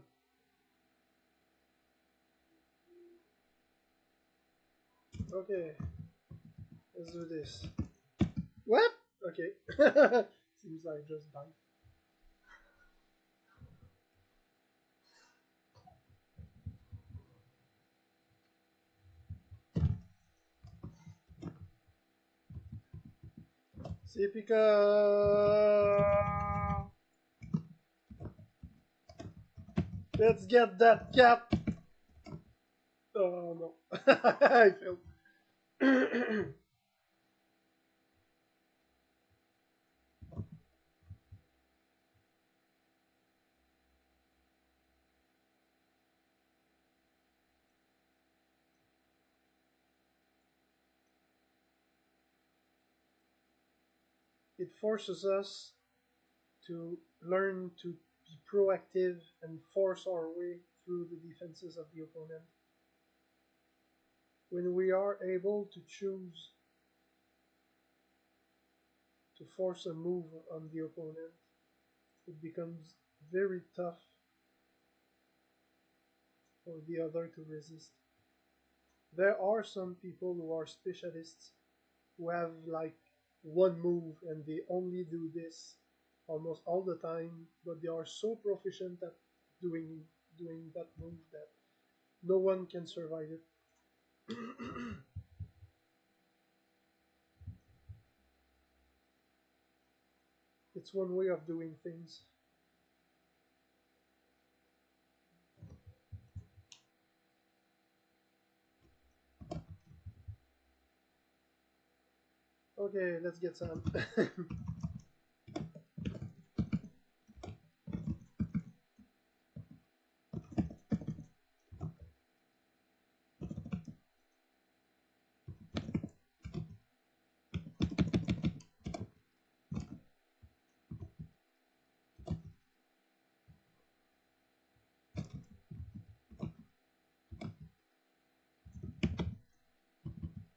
Okay, let's do this. What? Okay. Seems like just died. Ciepica! Let's get that cat! Oh no. I failed. It forces us to learn to be proactive and force our way through the defenses of the opponent. When we are able to choose to force a move on the opponent, it becomes very tough for the other to resist. There are some people who are specialists who have like one move and they only do this almost all the time, but they are so proficient at doing that move that no one can survive it. It's one way of doing things. Okay, let's get some.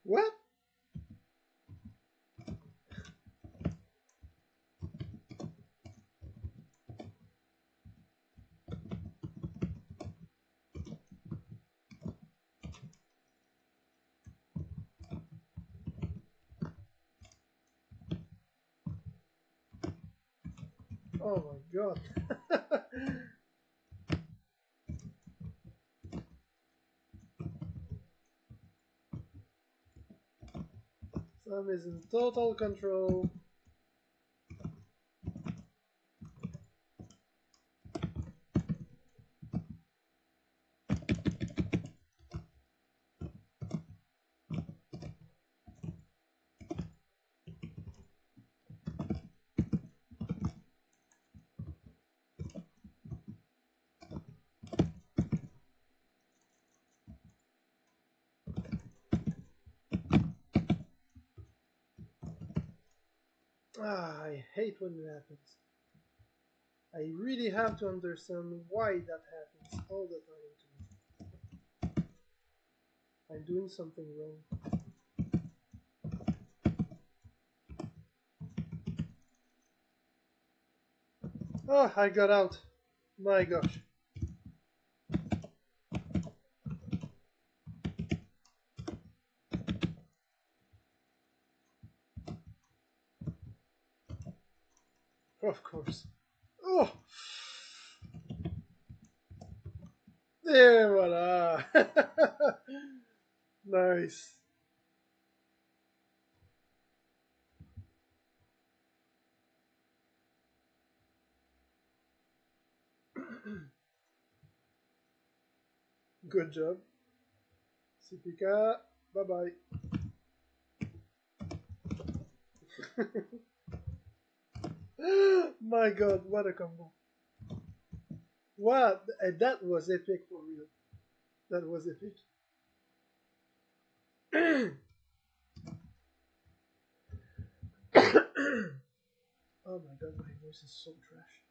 What? Oh my god. Sam is in total control. Ah, I hate when it happens. I really have to understand why that happens all the time to me. I'm doing something wrong. Oh, I got out. My gosh. Of course. Oh! Et voilà. Nice. Good job. Ciepica, bye bye. My god, what a combo. What? That was epic for real. That was epic. Oh my god, my voice is so trash.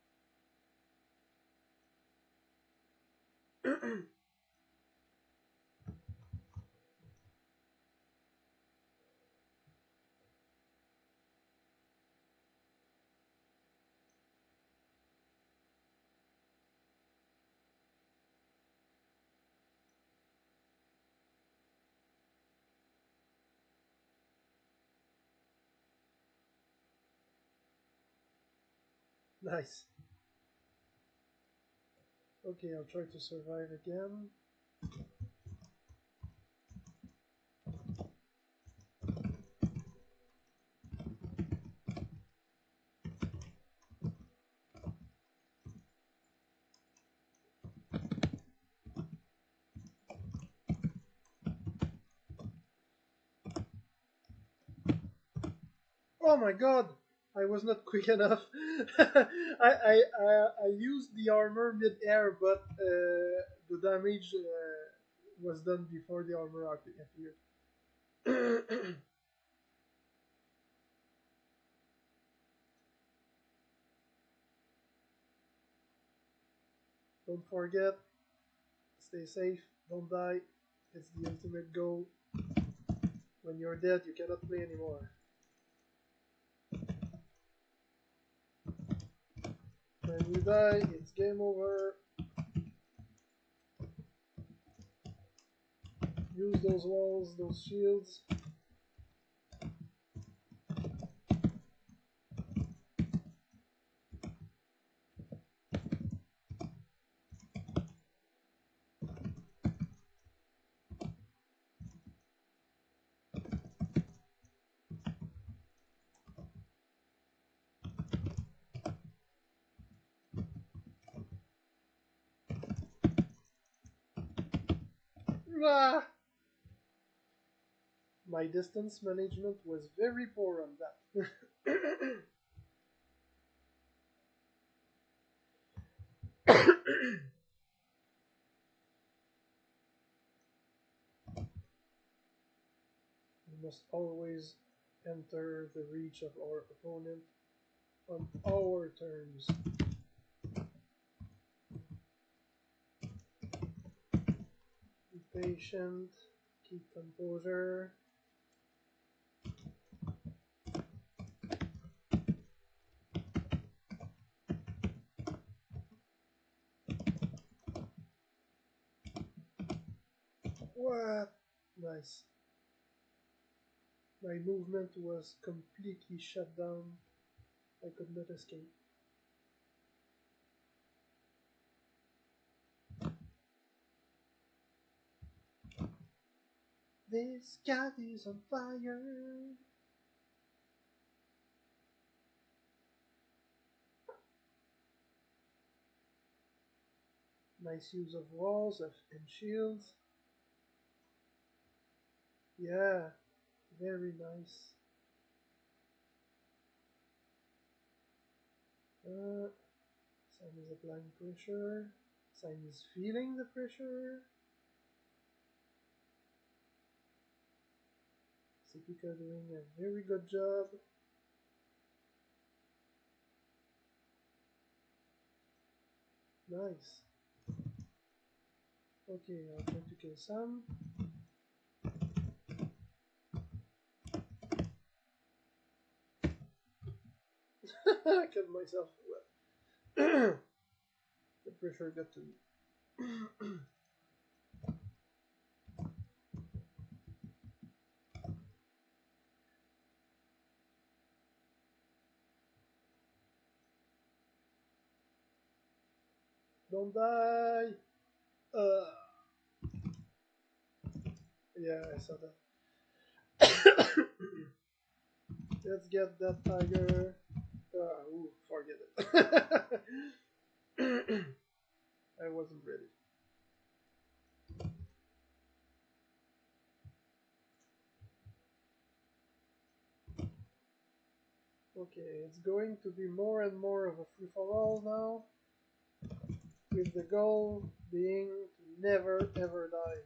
Nice. Okay, I'll try to survive again. Oh my god! I was not quick enough. I used the armor mid-air, but the damage was done before the armor appeared. Don't forget, stay safe, don't die. It's the ultimate goal. When you're dead, you cannot play anymore. When you die, it's game over. Use those walls, those shields. Ah! My distance management was very poor on that. We must always enter the reach of our opponent on our terms. Be patient, keep composure. What? Nice. My movement was completely shut down. I could not escape. This cat is on fire. Nice use of walls and shields. Yeah, very nice. Sam is applying pressure. Sam is feeling the pressure. Ciepica doing a very good job. Nice. Okay, I'll try to kill Sam. I killed myself. The pressure got to me. Don't die! Uh, yeah, I saw that. Let's get that tiger. Ooh, forget it. I wasn't ready. Okay, it's going to be more and more of a free for all now, with the goal being to never ever die.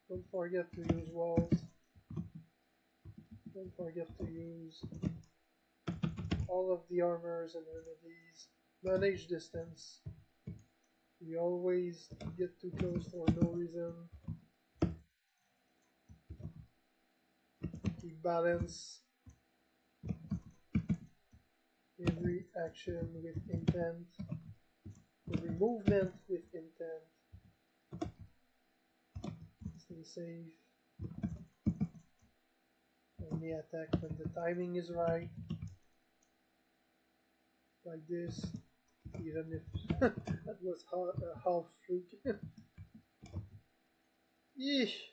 Don't forget to use walls. Don't forget to use all of the armors and remedies. Manage distance. We always get too close for no reason. Keep balance. Every action with intent. Every movement with intent. Stay safe. Only attack when the timing is right. Like this. Even if that was half fluke. Yeesh.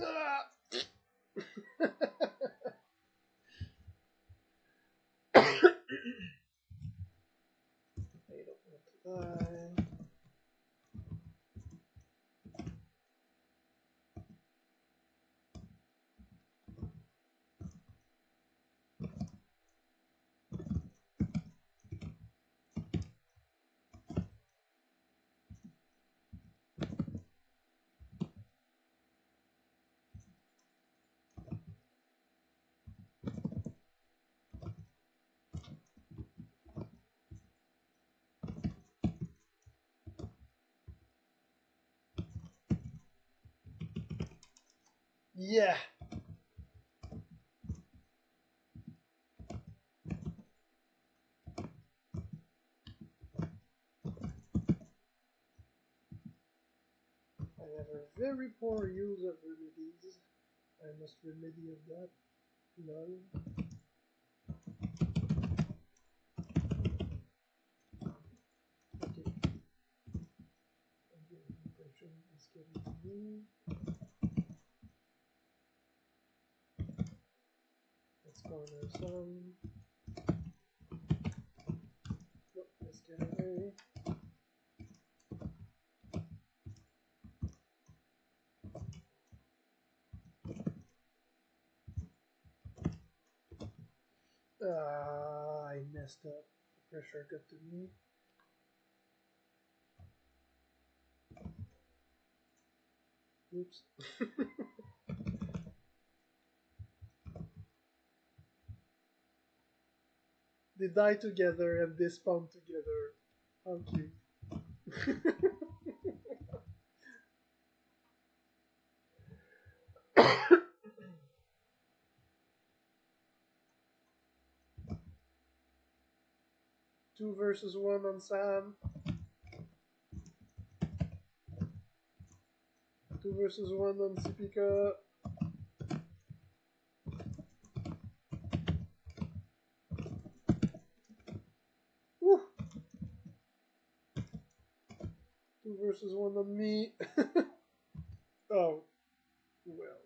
Ah! I don't want to die. Yeah. I have a very poor use of remedies. I must remedy of that. Lol. Okay. Okay. Impression is getting to me. Let's corner some. No, let's get away. I messed up. The pressure got to me. Oops. They die together and they spawn together. How cute. Two versus one on Sam. Two versus one on Ciepica. Woo! Two versus one on me. Oh, well.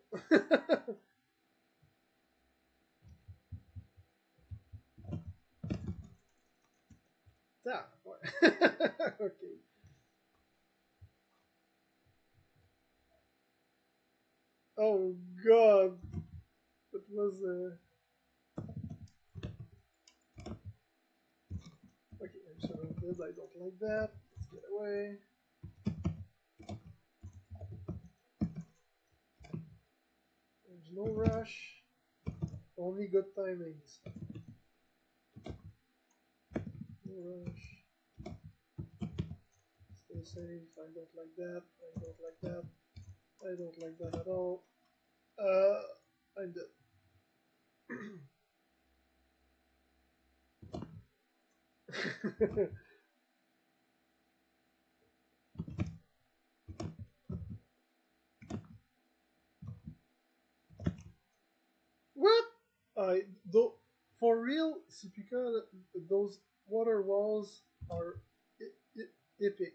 Ah, what? Okay. Oh god. That was okay, I'm surrounded. I don't like that. Let's get away. There's no rush. Only good timings. No rush. Stay safe. I don't like that. I don't like that. I don't like that at all. I'm dead. I though for real, Ciepica, those water walls are epic.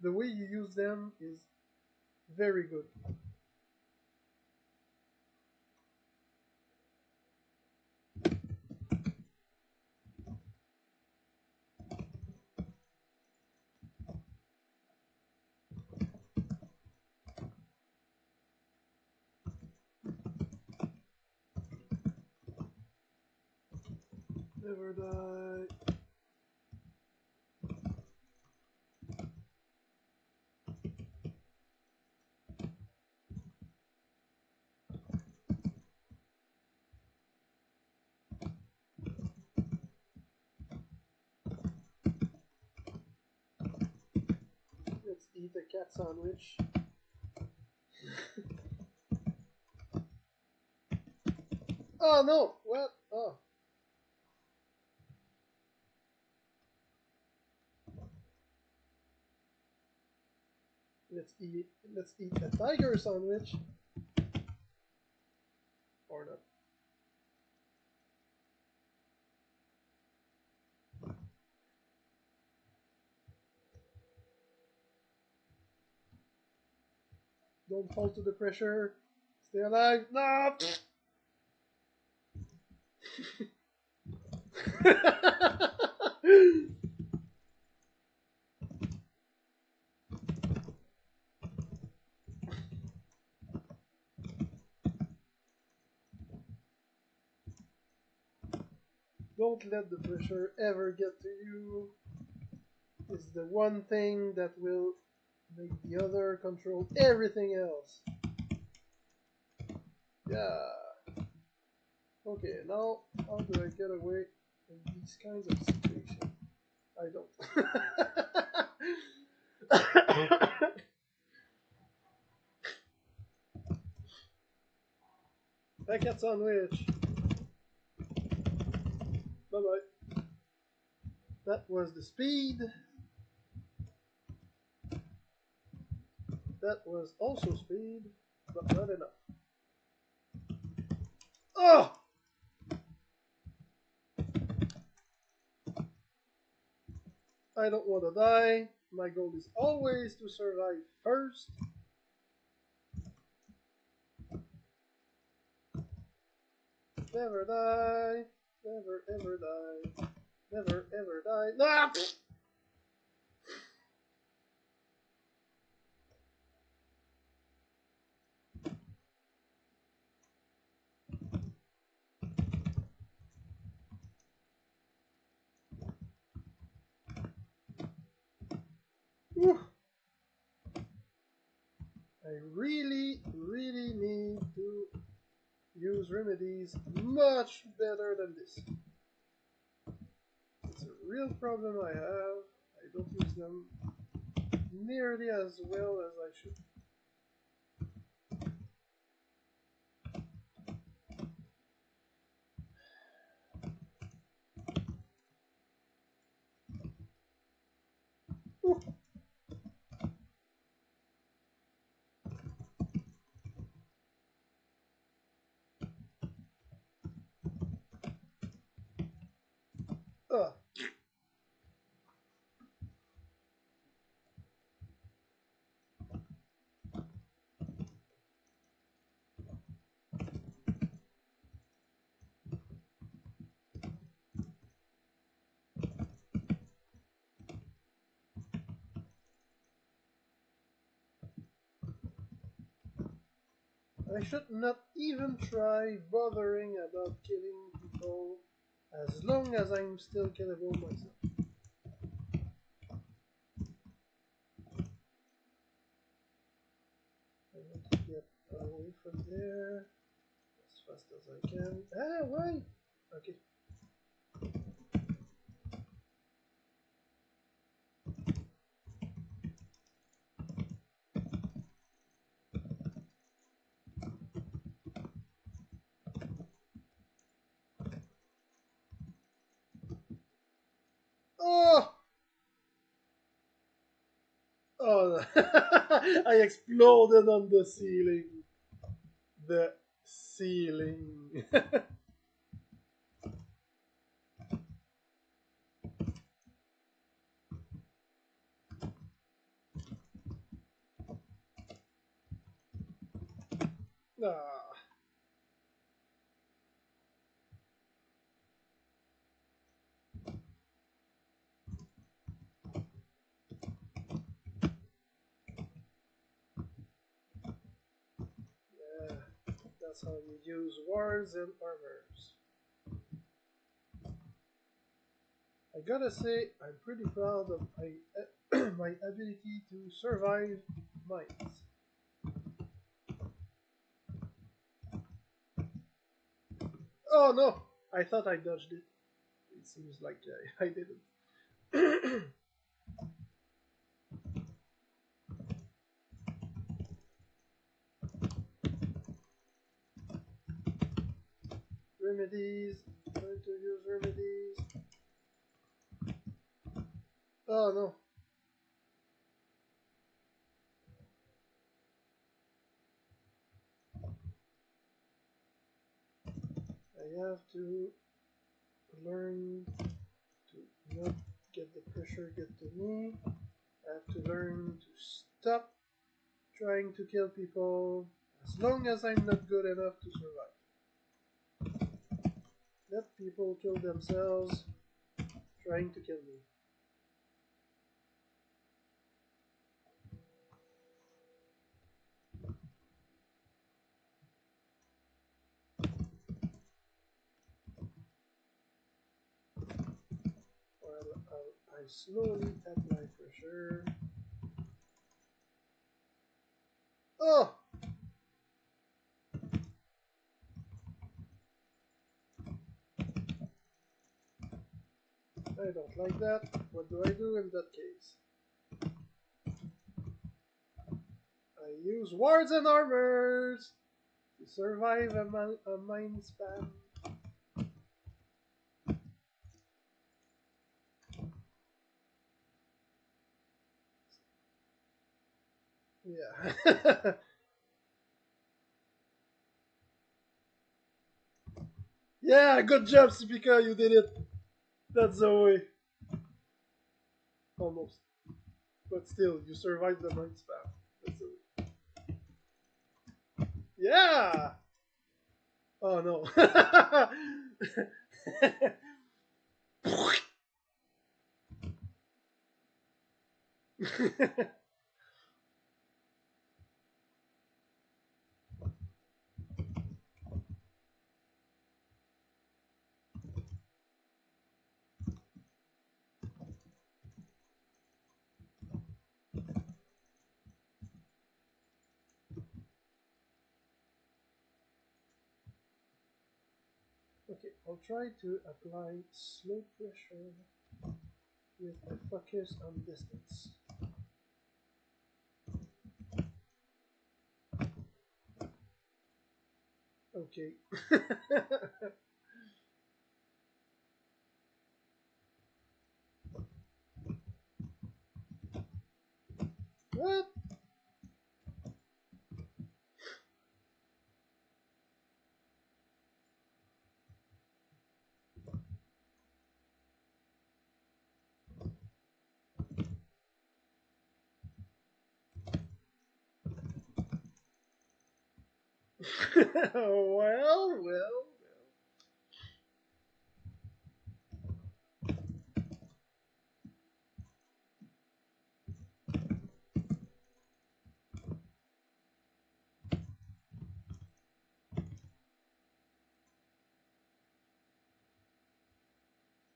The way you use them is very good. Never die. Let's eat a cat sandwich. Oh no! What? Oh. Let's eat. Let's eat a tiger sandwich. Or not. Don't fall to the pressure. Stay alive. No. Don't let the pressure ever get to you. It's the one thing that will make the other control everything else. Yeah. Okay, now how do I get away in these kinds of situations? I don't. That cat sandwich. Bye bye. That was the speed. That was also speed, but not enough. Oh! I don't want to die. My goal is always to survive first. Never die. Never ever die. Never ever die. Nah! Whew. I really, really need to use remedies much better than this. It's a real problem I have. I don't use them nearly as well as I should. Whew. Ah. I should not even try bothering about killing people as long as I'm still killable myself. I want to get away from there as fast as I can. Ah, why? Okay. Oh! Oh, I exploded on the ceiling. The ceiling. that's how you use wards and armors. I gotta say, I'm pretty proud of my ability to survive mines. Oh no! I thought I dodged it. It seems like I didn't. Remedies. Trying to use remedies. Oh no. I have to learn to not get the pressure get to me. I have to learn to stop trying to kill people as long as I'm not good enough to survive. Let people kill themselves trying to kill me. While I slowly apply pressure. Oh! I don't like that. What do I do in that case? I use wards and armors to survive a mine spam. Yeah. Yeah, good job, Ciepica, you did it. That's the way. Almost. But still, you survived the mine spam. That's the way. Yeah! Oh no. Okay, I'll try to apply slow pressure with a focus on distance. Okay. What? Well.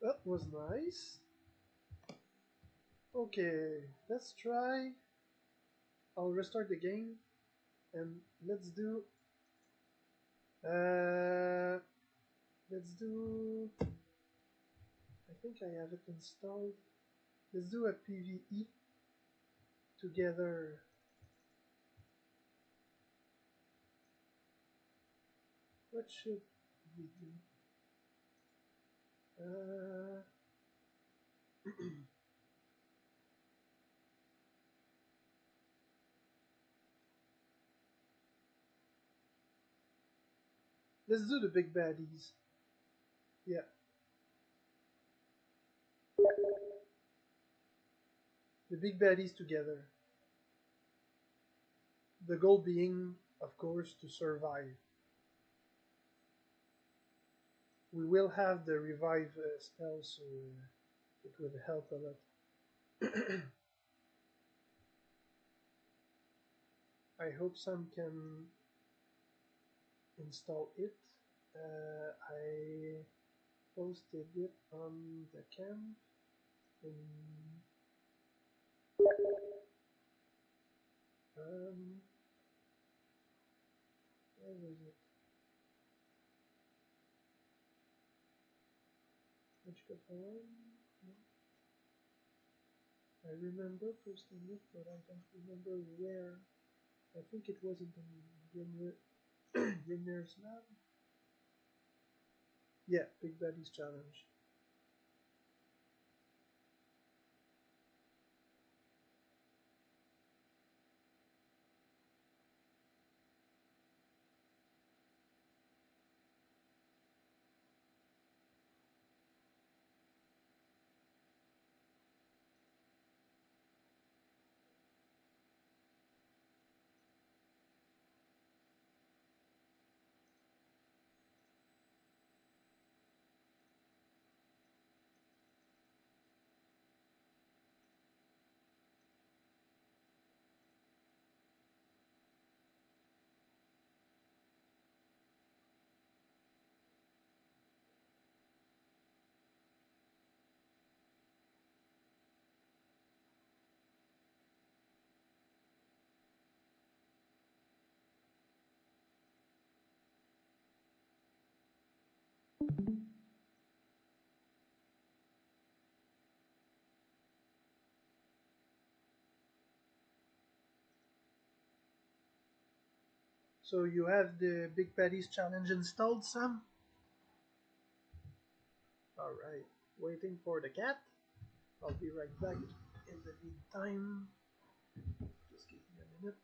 That was nice. Okay, let's try. I'll restart the game and let's do. Uh, let's do. I think I have it installed. Let's do a PvE together. What should we do? Let's do the big baddies. Yeah. The big baddies together. The goal being, of course, to survive. We will have the revive spell, so it would help a lot. I hope some can install it. I posted it on the camp in where was it? Magicka forum? No. I remember posting it, but I don't remember where. I think it wasn't in Grimnir's lab. Yeah, Big Baddies Challenge. So you have the Big Baddies Challenge installed, Sam? Alright, waiting for the cat. I'll be right back in the meantime. Just give me a minute.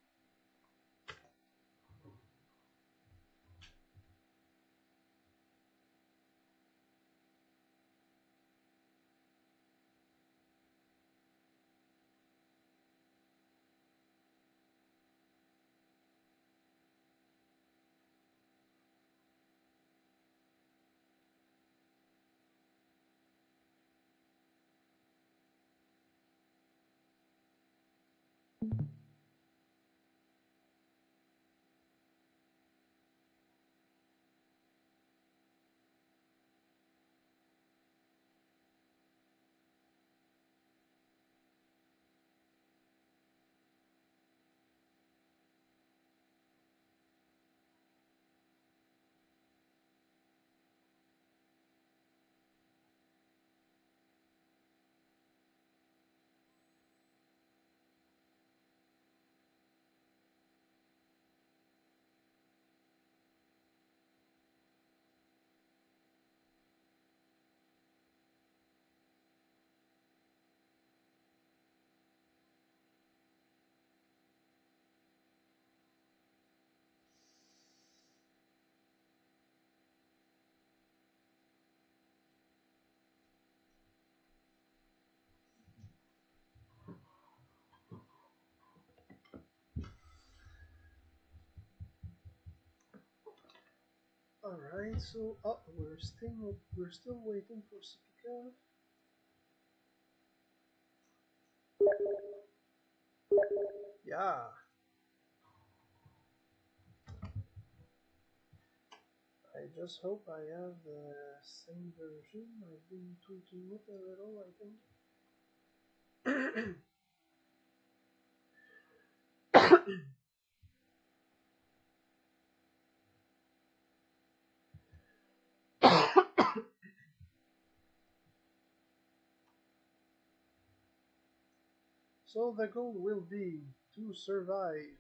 Alright, so we're still waiting for Ciepica. Yeah. I just hope I have the same version. I've been tweaking it a little, I think. So the goal will be to survive.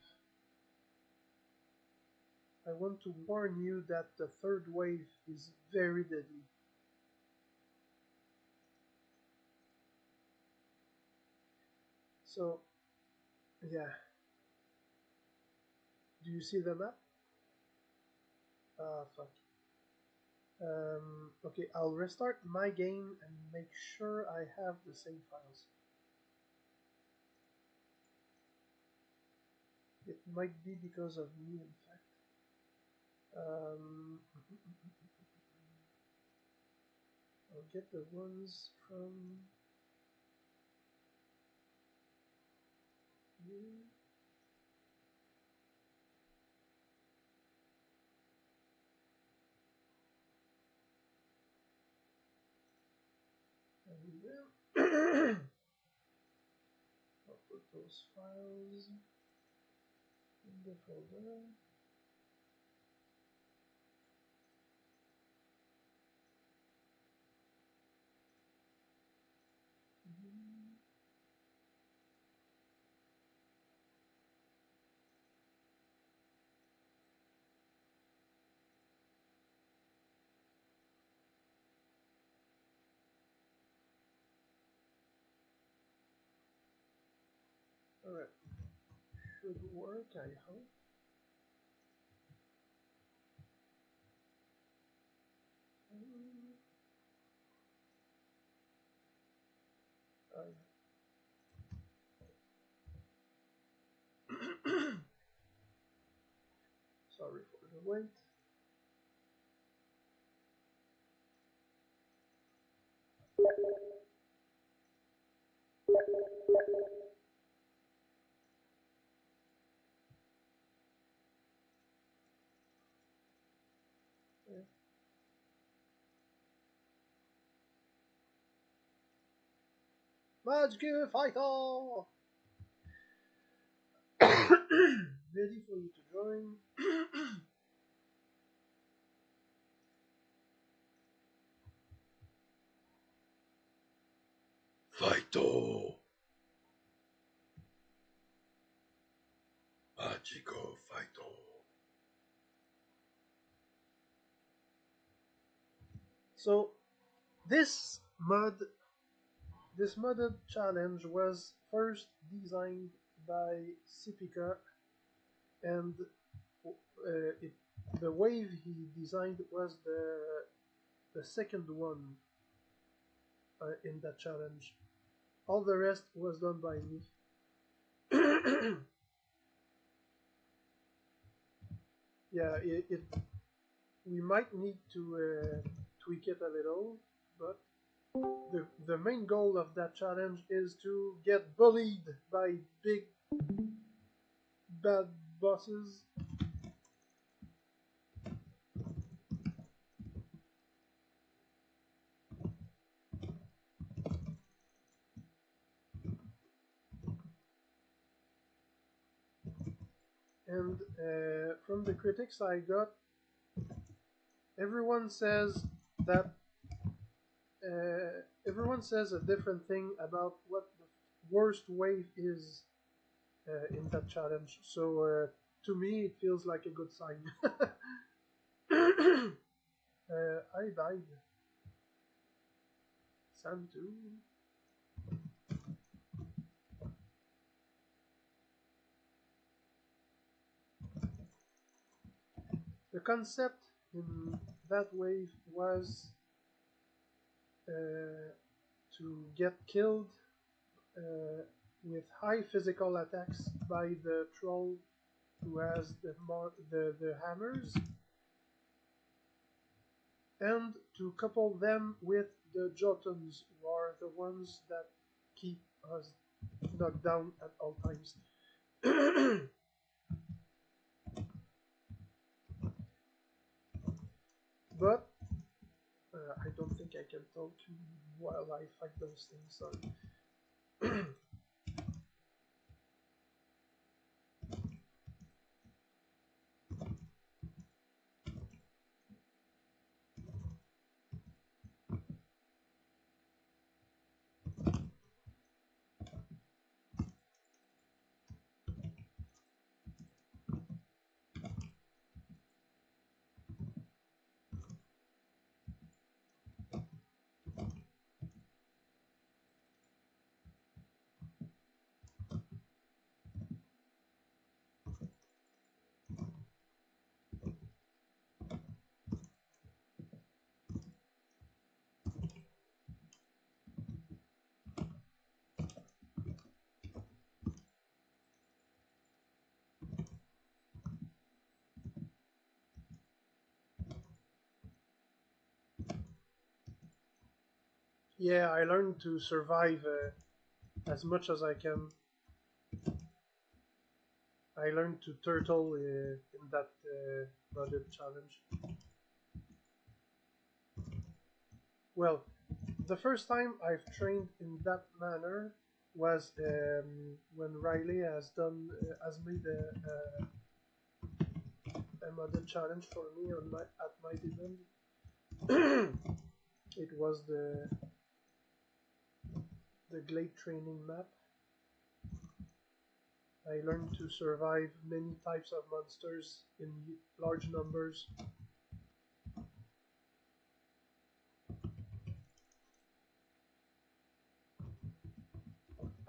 I want to warn you that the third wave is very deadly. So, yeah. Do you see the map? Ah, fuck. Okay, I'll restart my game and make sure I have the same files. It might be because of me, in fact. I'll get the ones from here. there. I'll put those files in the folder. Alright, should work, I hope. Sorry for the wait. Magicka fighter! Ready for you to join. Fighter! Magicka fighter! So this modded challenge was first designed by Ciepica, and the wave he designed was the second one in that challenge. All the rest was done by me. Yeah, we might need to tweak it a little, but the main goal of that challenge is to get bullied by big bad bosses. And from the critics I got, everyone says that everyone says a different thing about what the worst wave is in that challenge. So to me, it feels like a good sign. I died. Sam too. The concept in that wave was to get killed with high physical attacks by the troll who has the hammers, and to couple them with the Jotuns, who are the ones that keep us knocked down at all times. But I don't think I can talk while I fight those things, sorry. Yeah, I learned to survive as much as I can. I learned to turtle in that modded challenge. Well, The first time I've trained in that manner was when Riley has made a model challenge for me at my event. It was the Glade training map. I learned to survive many types of monsters in large numbers.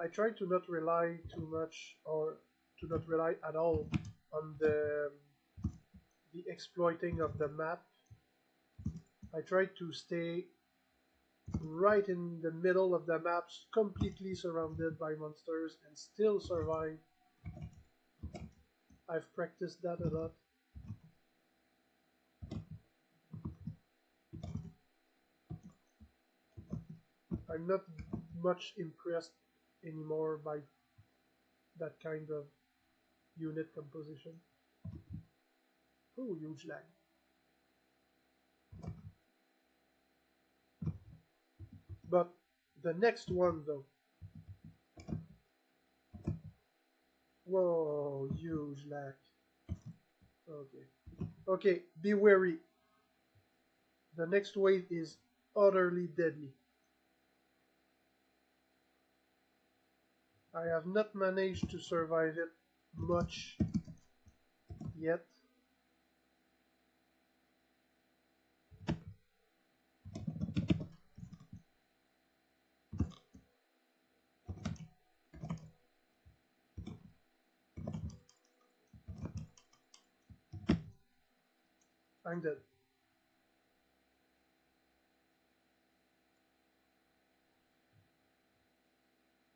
I try to not rely too much, or to not rely at all, on the exploiting of the map. I try to stay right in the middle of the map, completely surrounded by monsters, and still survive. I've practiced that a lot. I'm not much impressed anymore by that kind of unit composition. Oh, huge lag. But the next one, though. Whoa, huge lag. Okay. Okay, be wary. The next wave is utterly deadly. I have not managed to survive it much yet. I'm dead.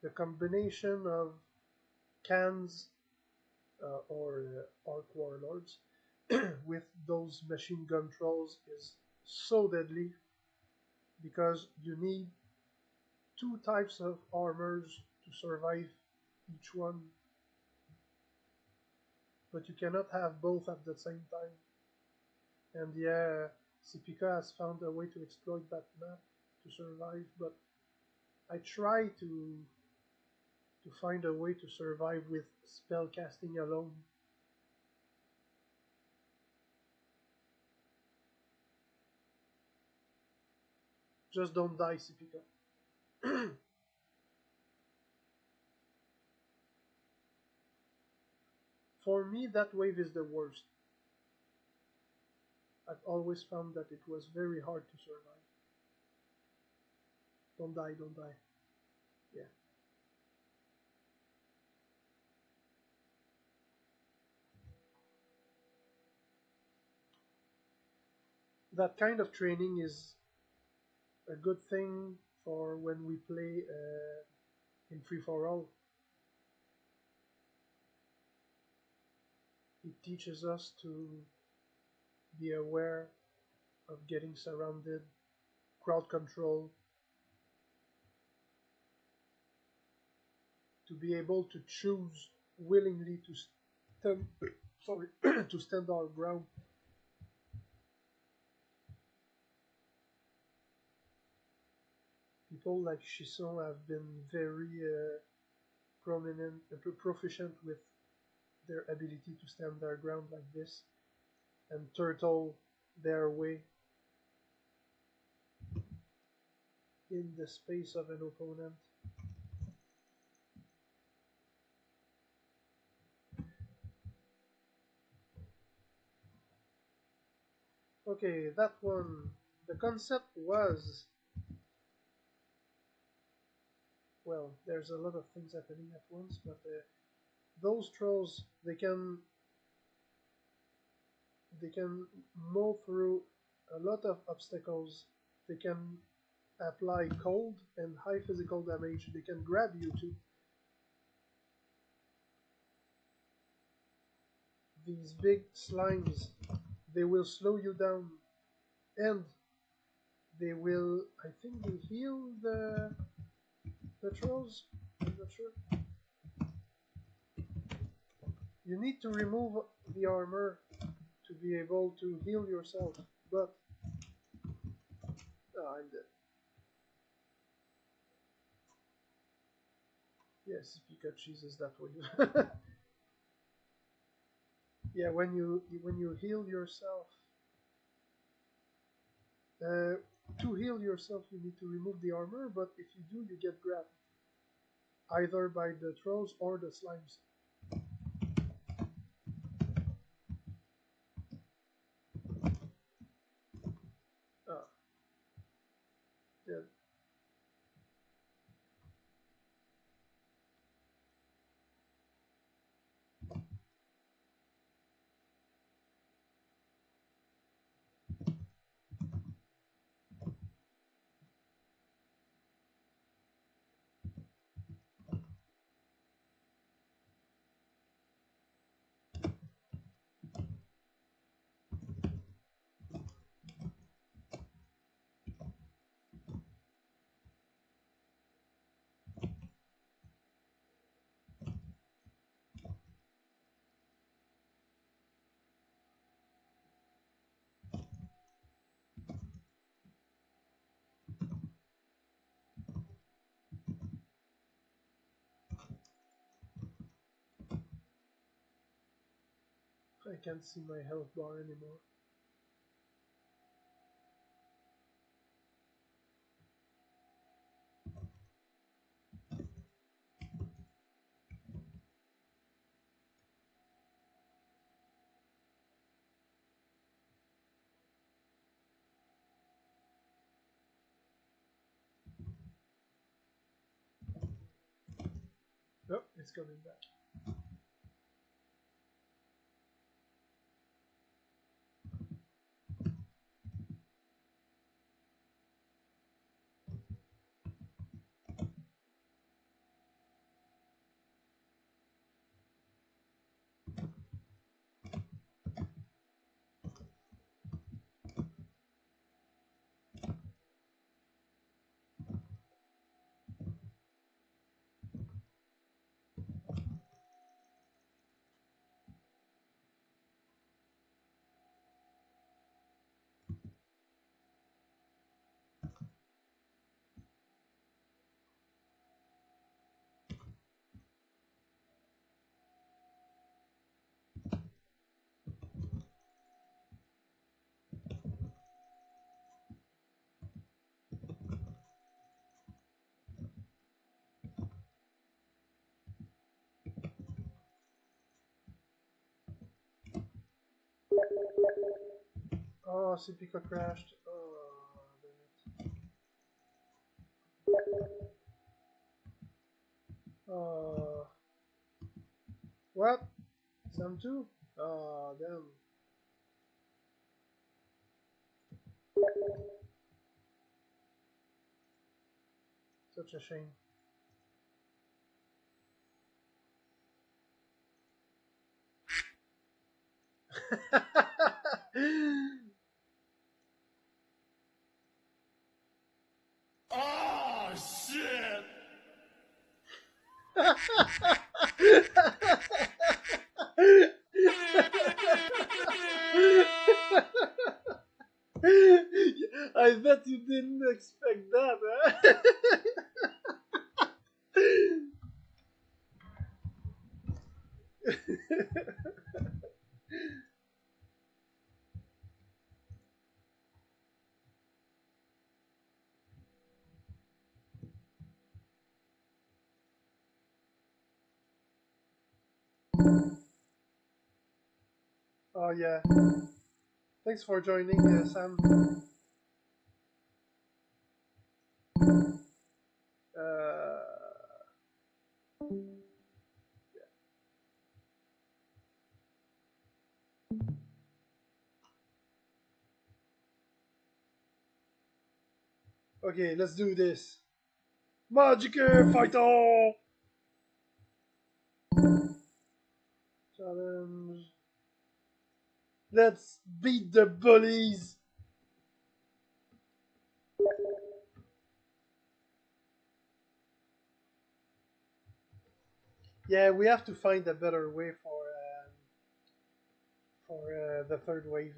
The combination of cans or Orc Warlords with those machine gun trolls is so deadly, because you need two types of armors to survive each one, but you cannot have both at the same time. And yeah, Ciepica has found a way to exploit that map to survive, but I try to find a way to survive with spell casting alone. Just don't die, Ciepica. For me, that wave is the worst. I've always found that it was very hard to survive. Don't die, don't die. Yeah. That kind of training is a good thing for when we play in free-for-all. It teaches us to be aware of getting surrounded, crowd control, to be able to choose willingly to stand, sorry, to stand our ground. People like Chisson have been very proficient with their ability to stand their ground like this and turtle their way in the space of an opponent. Okay, that one, the concept was, well, there's a lot of things happening at once, but those trolls, they can mow through a lot of obstacles. They can apply cold and high physical damage. They can grab you too. These big slimes, they will slow you down, and they will, I think they heal the trolls. I'm not sure. You need to remove the armor to be able to heal yourself, but I'm dead. Yes, Ciepica cheeses that way. Yeah, when you heal yourself, uh, to heal yourself, you need to remove the armor. But if you do, you get grabbed either by the trolls or the slimes. Ah, dead. I can't see my health bar anymore. Oh, it's coming back. Oh, Ciepica crashed. Oh, damn it. Oh, what? Some too? Oh, damn. Such a shame. Oh shit! I bet you didn't expect that, huh? Oh yeah. Thanks for joining, Sam. Uh, okay, let's do this. Magicka fighter! Challenge. Let's beat the bullies! Yeah, we have to find a better way for the third wave.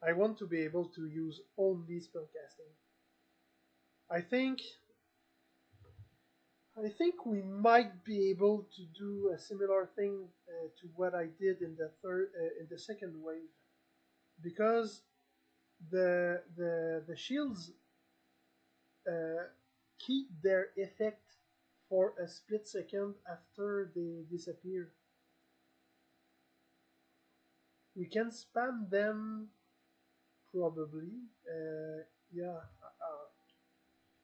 I want to be able to use only spellcasting. I think I think we might be able to do a similar thing to what I did in the second wave, because the shields uh, keep their effect for a split second after they disappear. We can spam them probably. Yeah,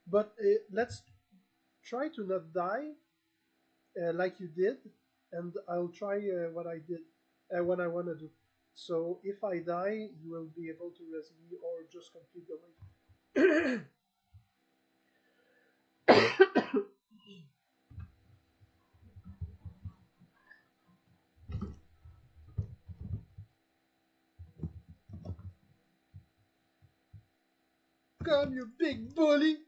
but let's try to not die like you did, and I'll try what I did, what I want to do. So if I die, you will be able to res me or just complete the wave. Come, you big bully!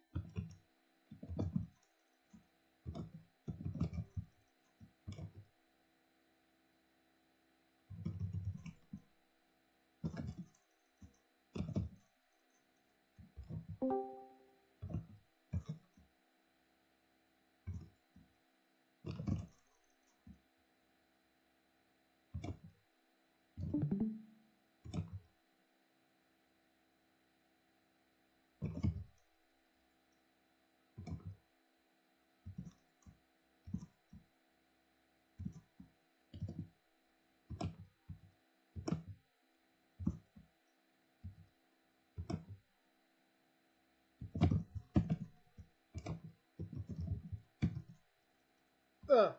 Ah,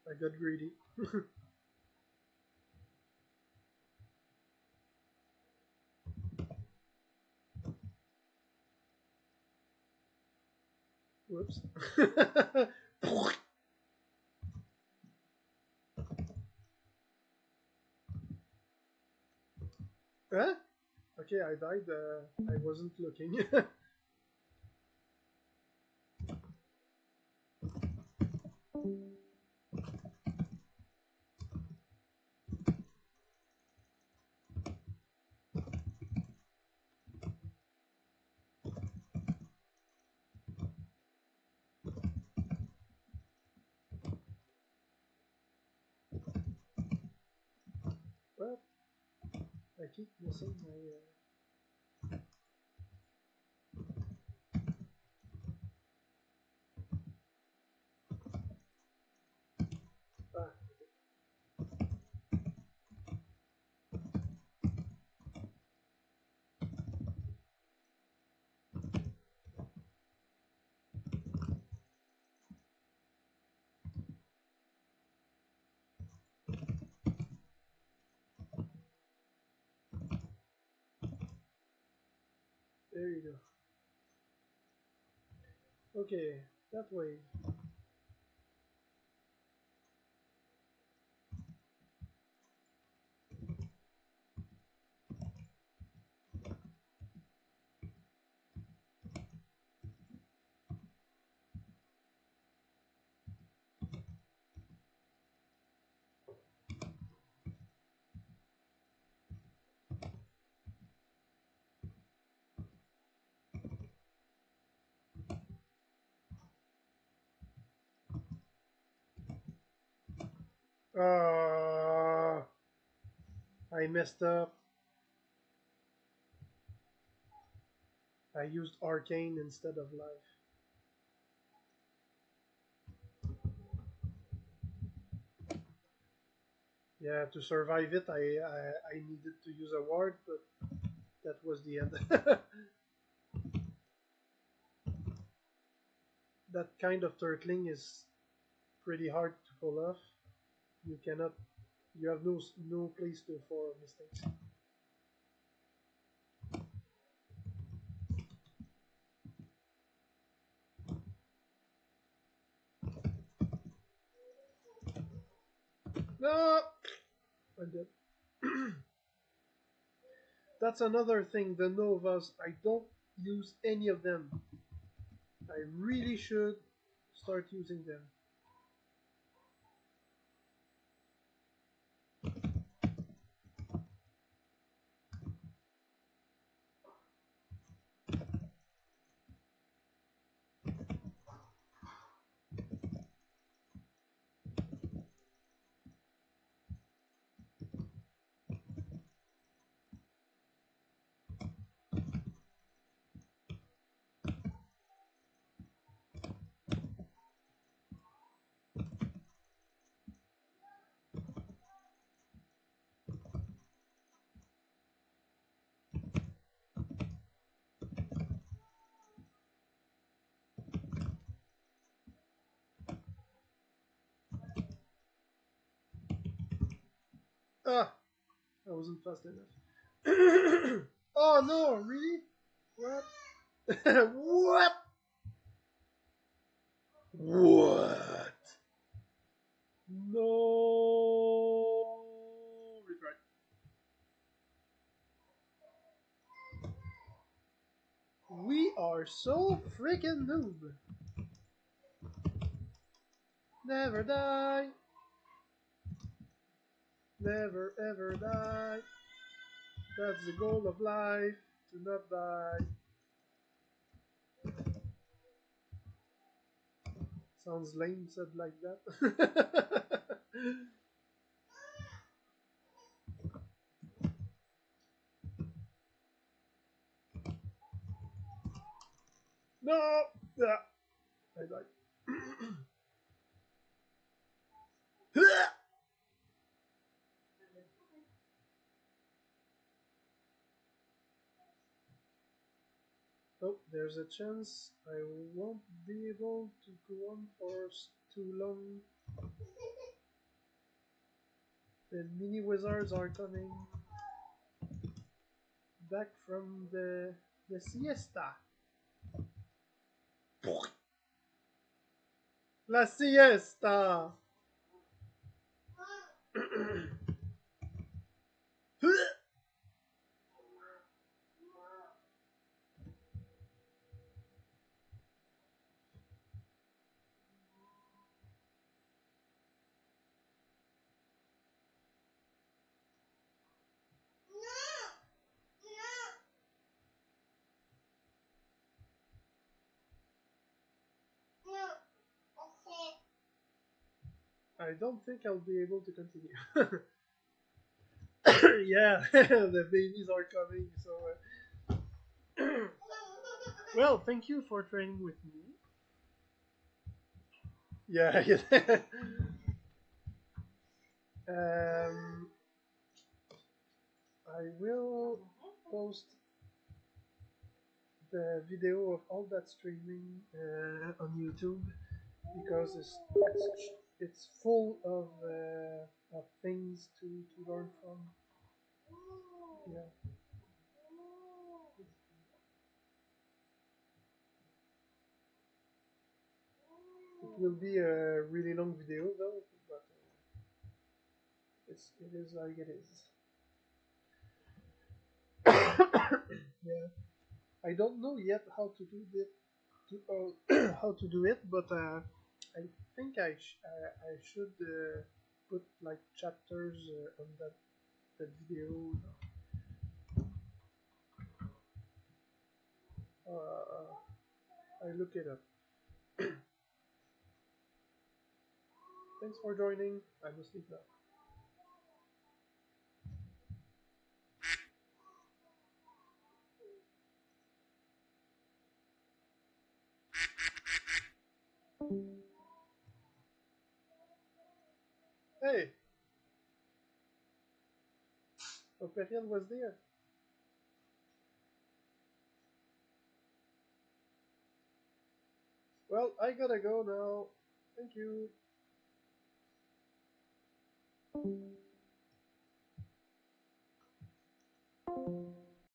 I got greedy. Whoops. Huh? Okay, I died. I wasn't looking. Well, I keep missing my. Ah, there you go. Okay, that way. Ah, I messed up. I used arcane instead of life. Yeah, to survive it, I needed to use a ward, but that was the end. That kind of turtling is pretty hard to pull off. You cannot. You have no place to for mistakes. No, I'm dead. That's another thing. The novas, I don't use any of them. I really should start using them. Ah, I wasn't fast enough. Oh no, really? What? What? What? No. Retry. We are so freaking noob. Never die. Never ever die. That's the goal of life. To not die. Sounds lame said like that. No! Yeah, I died. Oh, there's a chance I won't be able to go on for too long. The mini wizards are coming back from the siesta. La siesta! I don't think I'll be able to continue. Yeah, the babies are coming, so. Well, thank you for training with me. Yeah, yeah. um, I will post the video of all that streaming on YouTube because it's full of things to learn from. Yeah. It will be a really long video though, but it is like it is. Yeah. I don't know yet how to do it, how to do it, but I think I should put like chapters on that video. I look it up. Thanks for joining. I must leave now. Hey, Operian was there. Well, I gotta go now. Thank you.